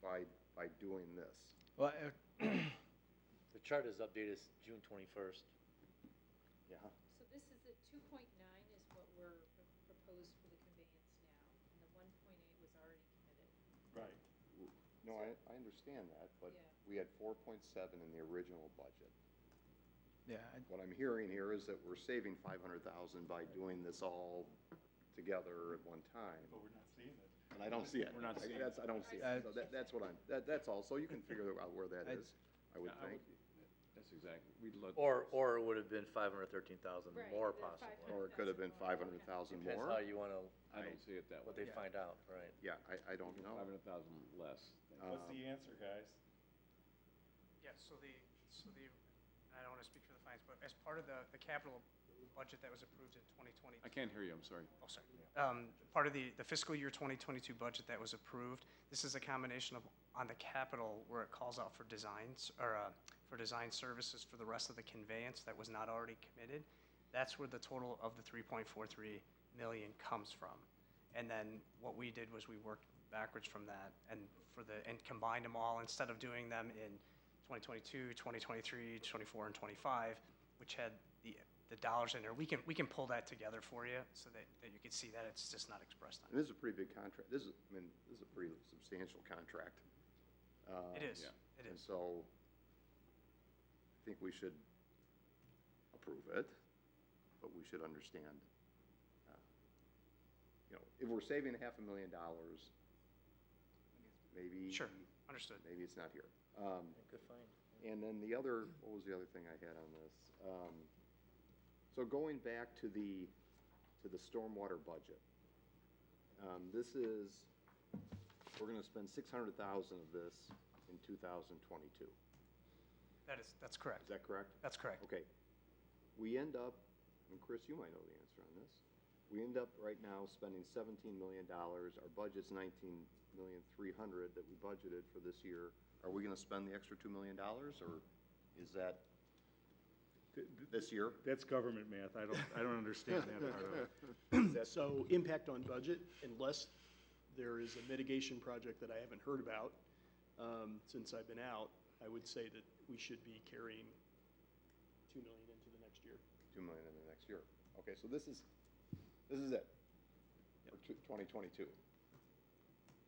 by doing this. Well, The chart is updated June 21st. Yeah. So this is the 2.9 is what we're proposed for the conveyance now, and the 1.8 was already committed. Right. No, I understand that, but Yeah. we had 4.7 in the original budget. yeah, What I'm hearing here is that we're saving 500,000 by doing this all together at one time. But we're not seeing it. And I don't see it. We're not seeing I don't see it. So that's what that's all. So you can figure out where that is, I would think. That's exactly, we'd let. Or it would have been 513,000 Right, more the possibly. 500,000 Or it could have been more. 500,000 Depends more. how you want to, I don't see it that what way. they find out, right? Yeah, I don't know. 500,000 less. What's the answer, guys? Yeah, so I don't want to speak for the finance, but as part of the capital budget that was approved in 2020. I can't hear you, I'm sorry. Oh, sorry. Part of the fiscal year 2022 budget that was approved, this is a combination of, on the capital, where it calls out for designs, or for design services for the rest of the conveyance that was not already committed. That's where the total of the 3.43 million comes from. And then what we did was we worked backwards from that and combined them all, instead of doing them in 2022, 2023, 24, and 25, which had the dollars in there. We can pull that together for you so that you can see that it's just not expressed on And this is a pretty big contract. This is a pretty substantial contract. it. It is. Yeah. It And is. so I think we should approve it, but we should understand, if we're saving $500,000, maybe. Sure. Understood. Maybe it's not here. Good find. And then what was the other thing I had on this? So going back to the stormwater budget, we're gonna spend 600,000 of this in 2022. That's correct. Is that correct? That's correct. Okay. We end up, and Chris, you might know the answer on this. We end up right now spending $17 million. Our budget's $19,300,000 that we budgeted for this year. Are we gonna spend the extra $2 million, or is that this year? That's government math. I don't understand that part of it. So impact on budget, unless there is a mitigation project that I haven't heard about since I've been out, I would say that we should be carrying $2 million into the next year. $2 million in the next year. Okay, so this is it for 2022.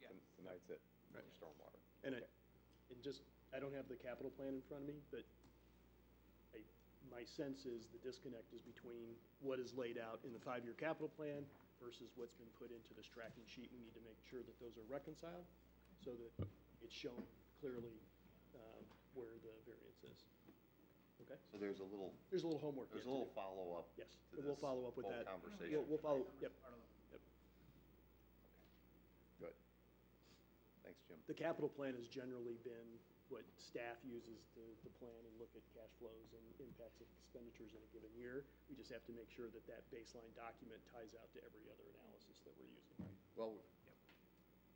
Yeah. And that's it for stormwater. And Okay. and just I don't have the capital plan in front of me, but my sense is the disconnect is between what is laid out in the 5-year capital plan versus what's been put into this tracking sheet. We need to make sure that those are reconciled so that it's shown clearly where the variance is. Okay? So there's a little, There's a little homework. there's a yet to little do. follow-up Yes, to and we'll this follow up with whole that. conversation. We'll follow, yep. Yep. Good. Thanks, Jim. The capital plan has generally been what staff uses to plan and look at cash flows and impacts of expenditures in a given year. We just have to make sure that that baseline document ties out to every other analysis that we're using. Well,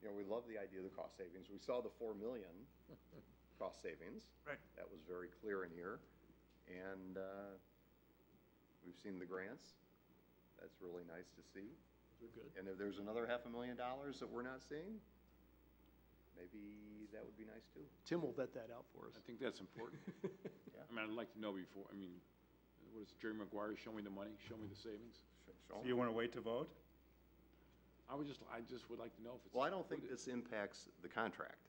you know, we love the idea of the cost savings. We saw the 4 million cost savings. Right. That was very clear in here. And we've seen the grants. That's really nice to see. They're good. And if there's another $500,000 that we're not seeing, maybe that would be nice too. Tim will vet that out for us. I think that's important. Yeah. I mean, I'd like to know before, I mean, what is Jerry Maguire, show me the money, show me the savings? Show So 'em. you want to wait to vote? I just would like to know if it's. Well, I don't think this impacts the contract.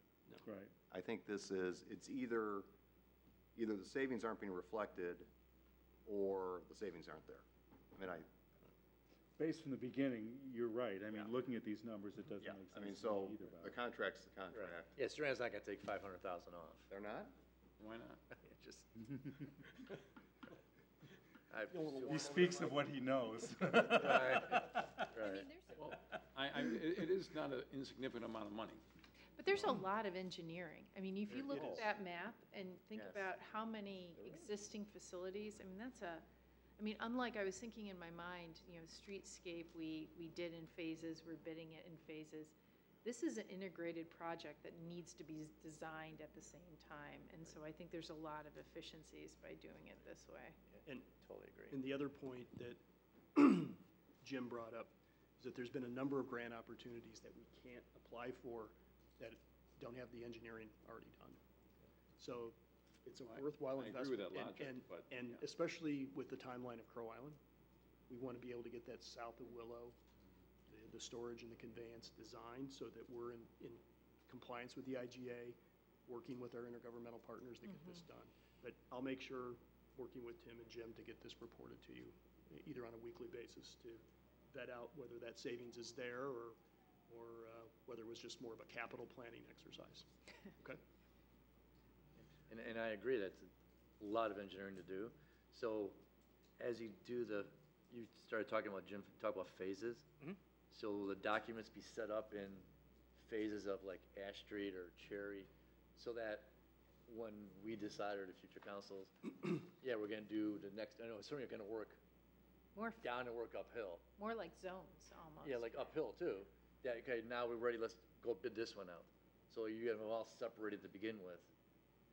Right. I think this is, it's either the savings aren't being reflected or the savings aren't there. I mean, Based from the beginning, you're right. I mean, Yeah. looking at these numbers, it doesn't yeah, make I mean, sense to so me either, the Bob. contract's the contract. Yeah, Strand's not gonna take 500,000 off. They're not? Why not? It just. He speaks of what he knows. Right, I right. mean, there's, Well, it is not an insignificant amount of money. but there's a lot of engineering. I mean, if you look It at is. that map and think Yes. about how many existing facilities, I mean, I mean, unlike I was thinking in my mind, you know, streetscape, we did in phases, we're bidding it in phases. This is an integrated project that needs to be designed at the same time. And so I think there's a lot of efficiencies by doing it this way. And Totally agree. And the other point that Jim brought up is that there's been a number of grant opportunities that we can't apply for that don't have the engineering already done. So it's a worthwhile I agree investment. with that logic, but, And yeah. especially with the timeline of Crow Island, we want to be able to get that south of Willow, the storage and the conveyance designed so that we're in compliance with the IGA, working with our intergovernmental partners to get this done. But I'll make sure, working with Tim and Jim, to get this reported to you, either on a weekly basis, to vet out whether that savings is there or whether it was just more of a capital planning exercise. Okay? And I agree, that's a lot of engineering to do. So as you do you started talking about, Jim, talk about phases. Mhm. So will the documents be set up in phases of like Ash Street or Cherry, so that when we decide, or the future councils, yeah, we're gonna do the next, I know, certainly you're gonna work More, down and work uphill. more like zones almost. Yeah, like uphill too. Yeah, okay, now we're ready, let's go bid this one out. So you have them all separated to begin with,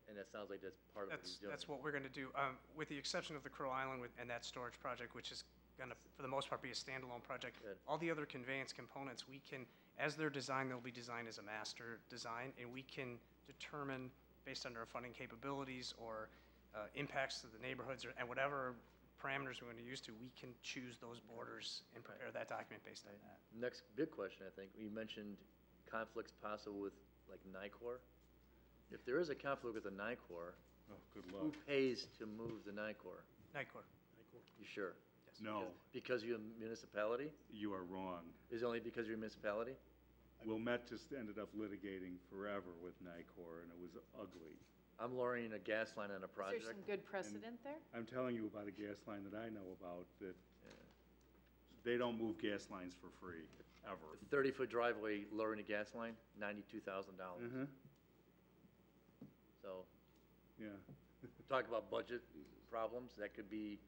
and that sounds like that's part of what he's doing. That's what we're going to do, with the exception of the Crow Island and that storage project, which is going to, for the most part, be a standalone project. Good. All the other conveyance components, we can, as they're designed, they'll be designed as a master design, and we can determine, based on our funding capabilities or impacts to the neighborhoods, and whatever parameters we're going to use to, we can choose those borders and prepare that document based on that. Next big question, I think, you mentioned conflicts possible with like NICOR. If there is a conflict with the NICOR, Oh, good who luck. pays to move the NICOR? NICOR. You sure? Yes. No, Because you're a municipality? you are wrong. Is it only because you're a municipality? Wilmette just ended up litigating forever with NICOR, and it was ugly. I'm lowering a gas line on a Is project. there some good precedent there? I'm telling you about a gas line that I know about, that they don't move gas lines for free, ever. 30-foot driveway, lowering a gas line, $92,000. Mm-hmm, So, yeah. talk about budget problems, that could be,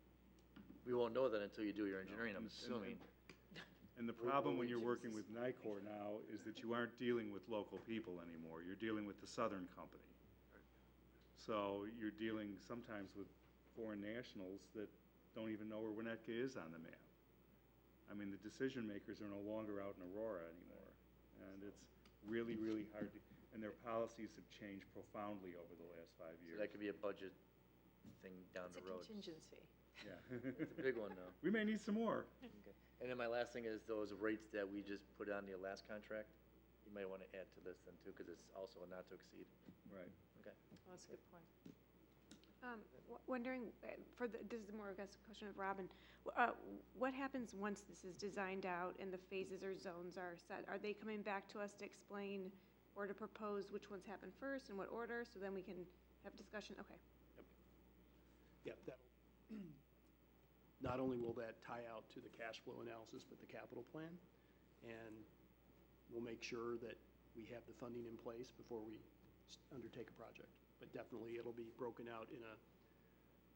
we won't know that until you do your engineering, I'm assuming. And the problem when you're working with NICOR now is that you aren't dealing with local people anymore. You're dealing with the Southern Company. So you're dealing sometimes with foreign nationals that don't even know where Winnetka is on the map. I mean, the decision makers are no longer out in Aurora anymore. And it's really, really hard to, and their policies have changed profoundly over the last 5 So years. that could be a budget thing down It's a the road. contingency. Yeah. It's a big one, though. We may need some more. Okay. And then my last thing is those rates that we just put on the last contract, you might want to add to this then too, because it's also a not to exceed. Right. Okay. Well, that's a good point. Wondering, this is more, I guess, a question of Robin. What happens once this is designed out and the phases or zones are set? Are they coming back to us to explain or to propose which ones happen first and what order, so then we can have discussion? Okay. Yep, not only will that tie out to the cash flow analysis, but the capital plan. And we'll make sure that we have the funding in place before we undertake a project. But definitely, it'll be broken out in a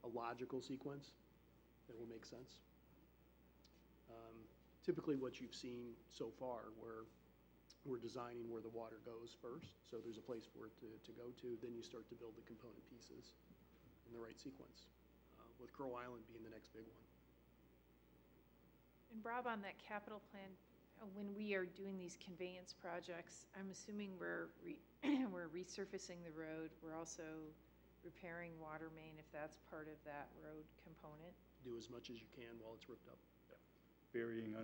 logical sequence that will make sense. Typically, what you've seen so far, where we're designing where the water goes first, so there's a place for it to go to, then you start to build the component pieces in the right sequence, with Crow Island being the next big one. And Rob, on that capital plan, when we are doing these conveyance projects, I'm assuming we're we're resurfacing the road. We're also repairing water main, if that's part of that road component. Do as much as you can while it's ripped up. Burying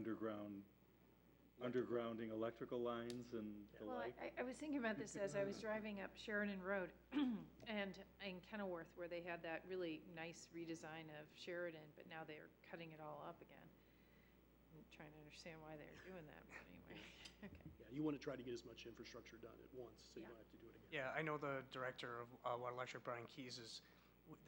undergrounding electrical lines and the Well, like. I was thinking about this as I was driving up Sheridan Road and in Kenilworth, where they had that really nice redesign of Sheridan, but now they're cutting it all up again. I'm trying to understand why they're doing that, but anyway. Okay. Yeah, you want to try to get as much infrastructure done at once, so you don't have to do it again. Yeah, I know the director of Water Electric, Brian Keys,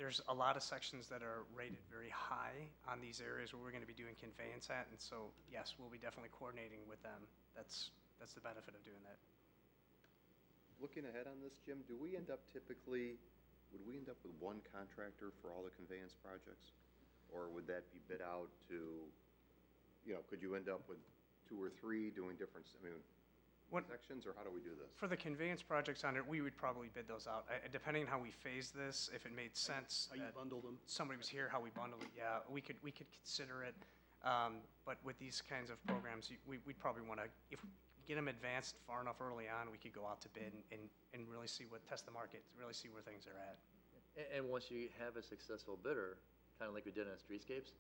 there's a lot of sections that are rated very high on these areas where we're going to be doing conveyance at, and so, yes, we'll be definitely coordinating with them. That's the benefit of doing that. Looking ahead on this, Jim, would we end up with one contractor for all the conveyance projects? Or would that be bid out to, could you end up with 2 or 3 doing different, sections, or how do we do this? For the conveyance projects on it, we would probably bid those out. Depending on how we phase this, if it made sense. How you bundle them? Somebody was here, how we bundle it, yeah, we could consider it. But with these kinds of programs, we'd probably want to, if we get them advanced far enough early on, we could go out to bid and really test the market, really see where things are at. And once you have a successful bidder, kind of like we did on streetscapes,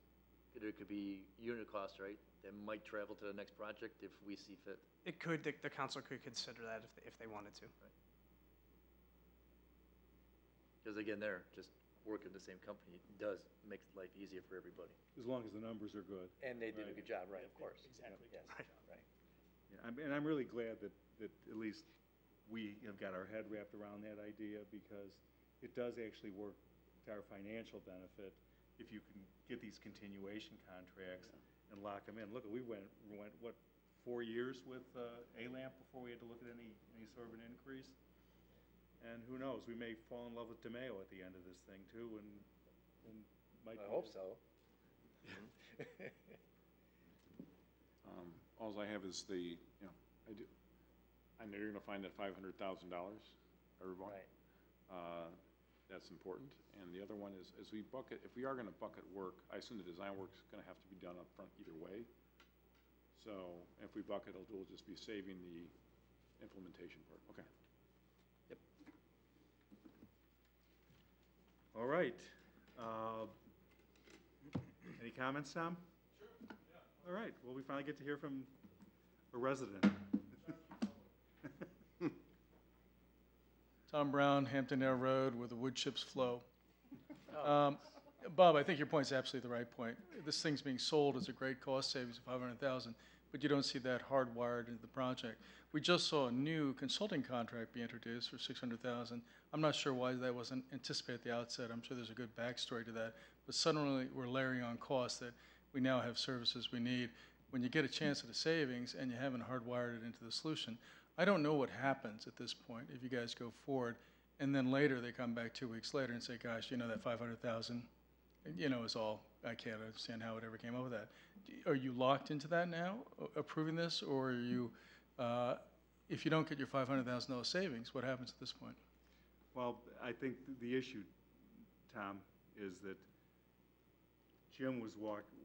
there could be unit costs, right, that might travel to the next project if we see fit. It could, the council could consider that if they wanted to. Because again, they're just working the same company does make life easier for everybody. As long as the numbers are good. And they did a Right. good job, right, of course. Exactly. Yes, Right. right. Yeah, and I'm really glad that at least we have got our head wrapped around that idea, because it does actually work to our financial benefit if you can get these continuation contracts and lock them in. Look, we went what, 4 years with ALAMP before we had to look at any sort of an increase? And who knows, we may fall in love with DeMayo at the end of this thing too, and might. I hope so. Alls I have is I know you're gonna find that $500,000, everyone. Right. That's important. And the other one is, as we bucket, if we are gonna bucket work, I assume the design work's gonna have to be done up front either way. So if we bucket, it'll just be saving the implementation part. Okay. Yep. All right. Any comments, Tom? Sure, yeah. All right, well, we finally get to hear from a resident. Tom Brown, Hampton Air Road, where the wood chips flow. Bob, I think your point's absolutely the right point. This thing's being sold as a great cost savings of $500,000, but you don't see that hardwired into the project. We just saw a new consulting contract be introduced for $600,000. I'm not sure why that wasn't anticipated at the outset. I'm sure there's a good backstory to that, but suddenly we're layering on costs that we now have services we need. When you get a chance at the savings and you haven't hardwired it into the solution, I don't know what happens at this point if you guys go forward, and then later they come back 2 weeks later and say, gosh, that 500,000, is all, I can't understand how it ever came up with that. Are you locked into that now, approving this, or are you, if you don't get your $500,000 savings, what happens at this point? Well, I think the issue, Tom, is that Jim was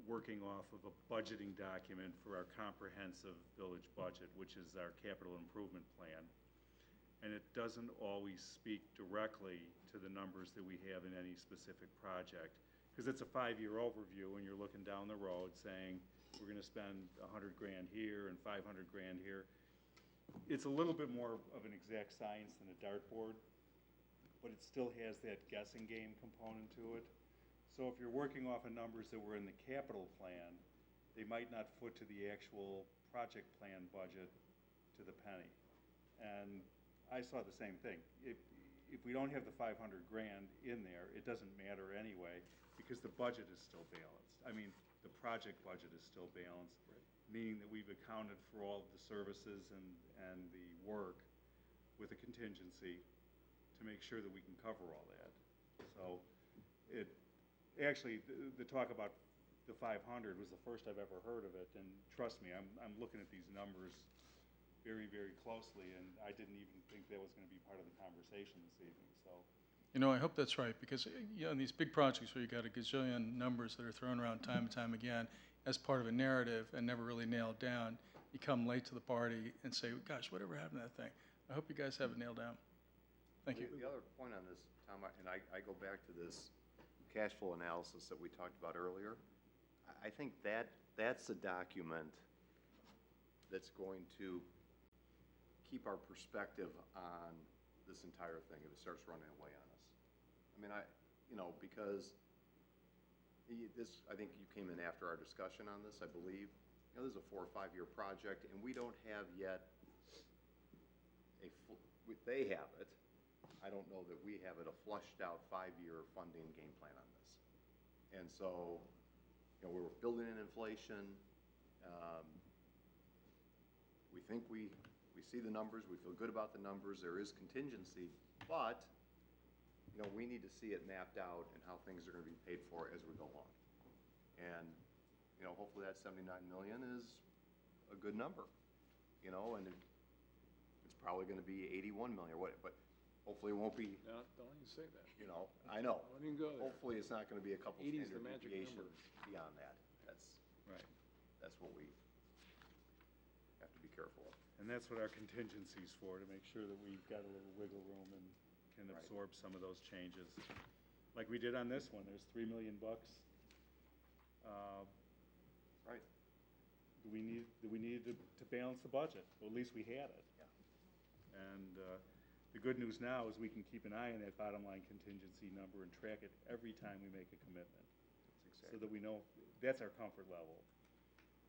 working off of a budgeting document for our comprehensive village budget, which is our capital improvement plan. And it doesn't always speak directly to the numbers that we have in any specific project. Because it's a 5-year overview, and you're looking down the road saying, we're gonna spend $100 grand here and $500 grand here. It's a little bit more of an exact science than a dartboard. but it still has that guessing game component to it. So if you're working off of numbers that were in the capital plan, they might not foot to the actual project plan budget to the penny. And I saw the same thing. If we don't have the 500 grand in there, it doesn't matter anyway, because the budget is still balanced. I mean, the project budget is still balanced, meaning that we've accounted for all of the services and the work with a contingency to make sure that we can cover all that. So actually, the talk about the 500 was the first I've ever heard of it, and trust me, I'm looking at these numbers very, very closely, and I didn't even think that was going to be part of the conversation this evening, so. You know, I hope that's right, because, on these big projects where you got a gazillion numbers that are thrown around time and time again as part of a narrative and never really nailed down, you come late to the party and say, gosh, whatever happened to that thing? I hope you guys have it nailed down. Thank you. The other point on this, Tom, and I go back to this cash flow analysis that we talked about earlier. I think that's a document that's going to keep our perspective on this entire thing if it starts running away on us. I mean, because this, I think you came in after our discussion on this, I believe. This is a 4 or 5 year project, and we don't have yet they have it. I don't know that we have a flushed out 5-year funding game plan on this. And so, we're building in inflation. We think we see the numbers, we feel good about the numbers, there is contingency, but, we need to see it mapped out and how things are going to be paid for as we go along. And, hopefully that 79 million is a good number, and it's probably going to be 81 million or what, but hopefully it won't be. No, don't even say that. I know. Don't even go there. Hopefully it's not going to be a couple 80 is the standard magic deviations number. beyond that. Right. That's what we have to be careful of. And that's what our contingency's for, to make sure that we've got a little wiggle room and can absorb some of those changes. Like we did on this one, there's $3 million. Right. We needed to balance the budget. Well, at least we had it. Yeah. And the good news now is we can keep an eye on that bottom line contingency number and track it every time we make a commitment. So that we know that's our comfort level.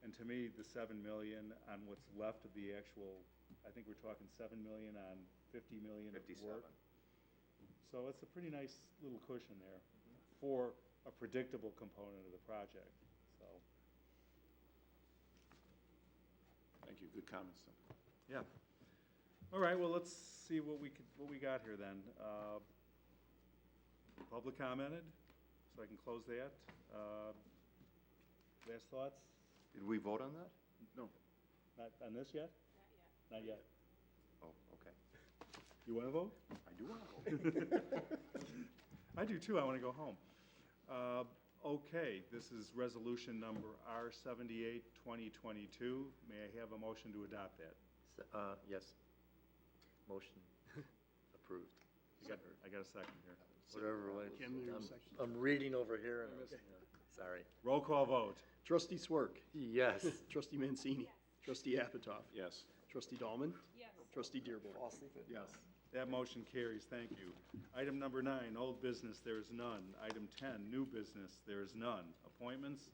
And to me, the 7 million on what's left of the actual, I think we're talking 7 million on 50 million of 57. work. So it's a pretty nice little cushion there for a predictable component of the project, so. Thank you, good comments, Tim. Yeah. All right, well, let's see what we got here then. Public commented, so I can close that. Last thoughts? Did we vote on that? No. Not on this yet? Not yet. Oh, okay. You want to vote? I do want to vote. I do too, I want to go home. Okay, this is resolution number R78, 2022. May I have a motion to adopt that? Yes. Motion approved. I got a second here. Whatever way. Kim, you're second. I'm reading over here and, sorry. Roll call vote. Trustee Swerk. Yes. Trustee Mancini. Trustee Apatow. Yes. Trustee Dahlman. Yes. Trustee Dearborn. Yes. That motion carries, thank you. Item number 9, old business, there is none. Item 10, new business, there is none. Appointments,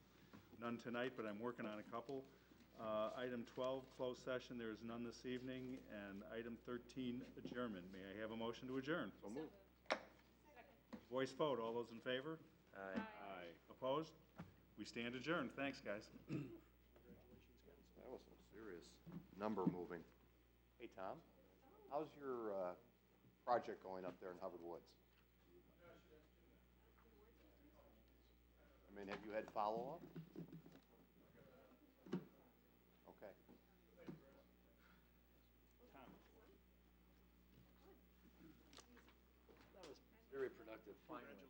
none tonight, but I'm working on a couple. Item 12, closed session, there is none this evening. And item 13, adjournment. May I have a motion to adjourn? So moved. Voice vote, all those in favor? Aye. Aye. Opposed? We stand adjourned. Thanks, guys. That was some serious number moving. Hey, Tom, how's your project going up there in Hubbard Woods? I mean, have you had follow-up? Okay. That was very productive, finally.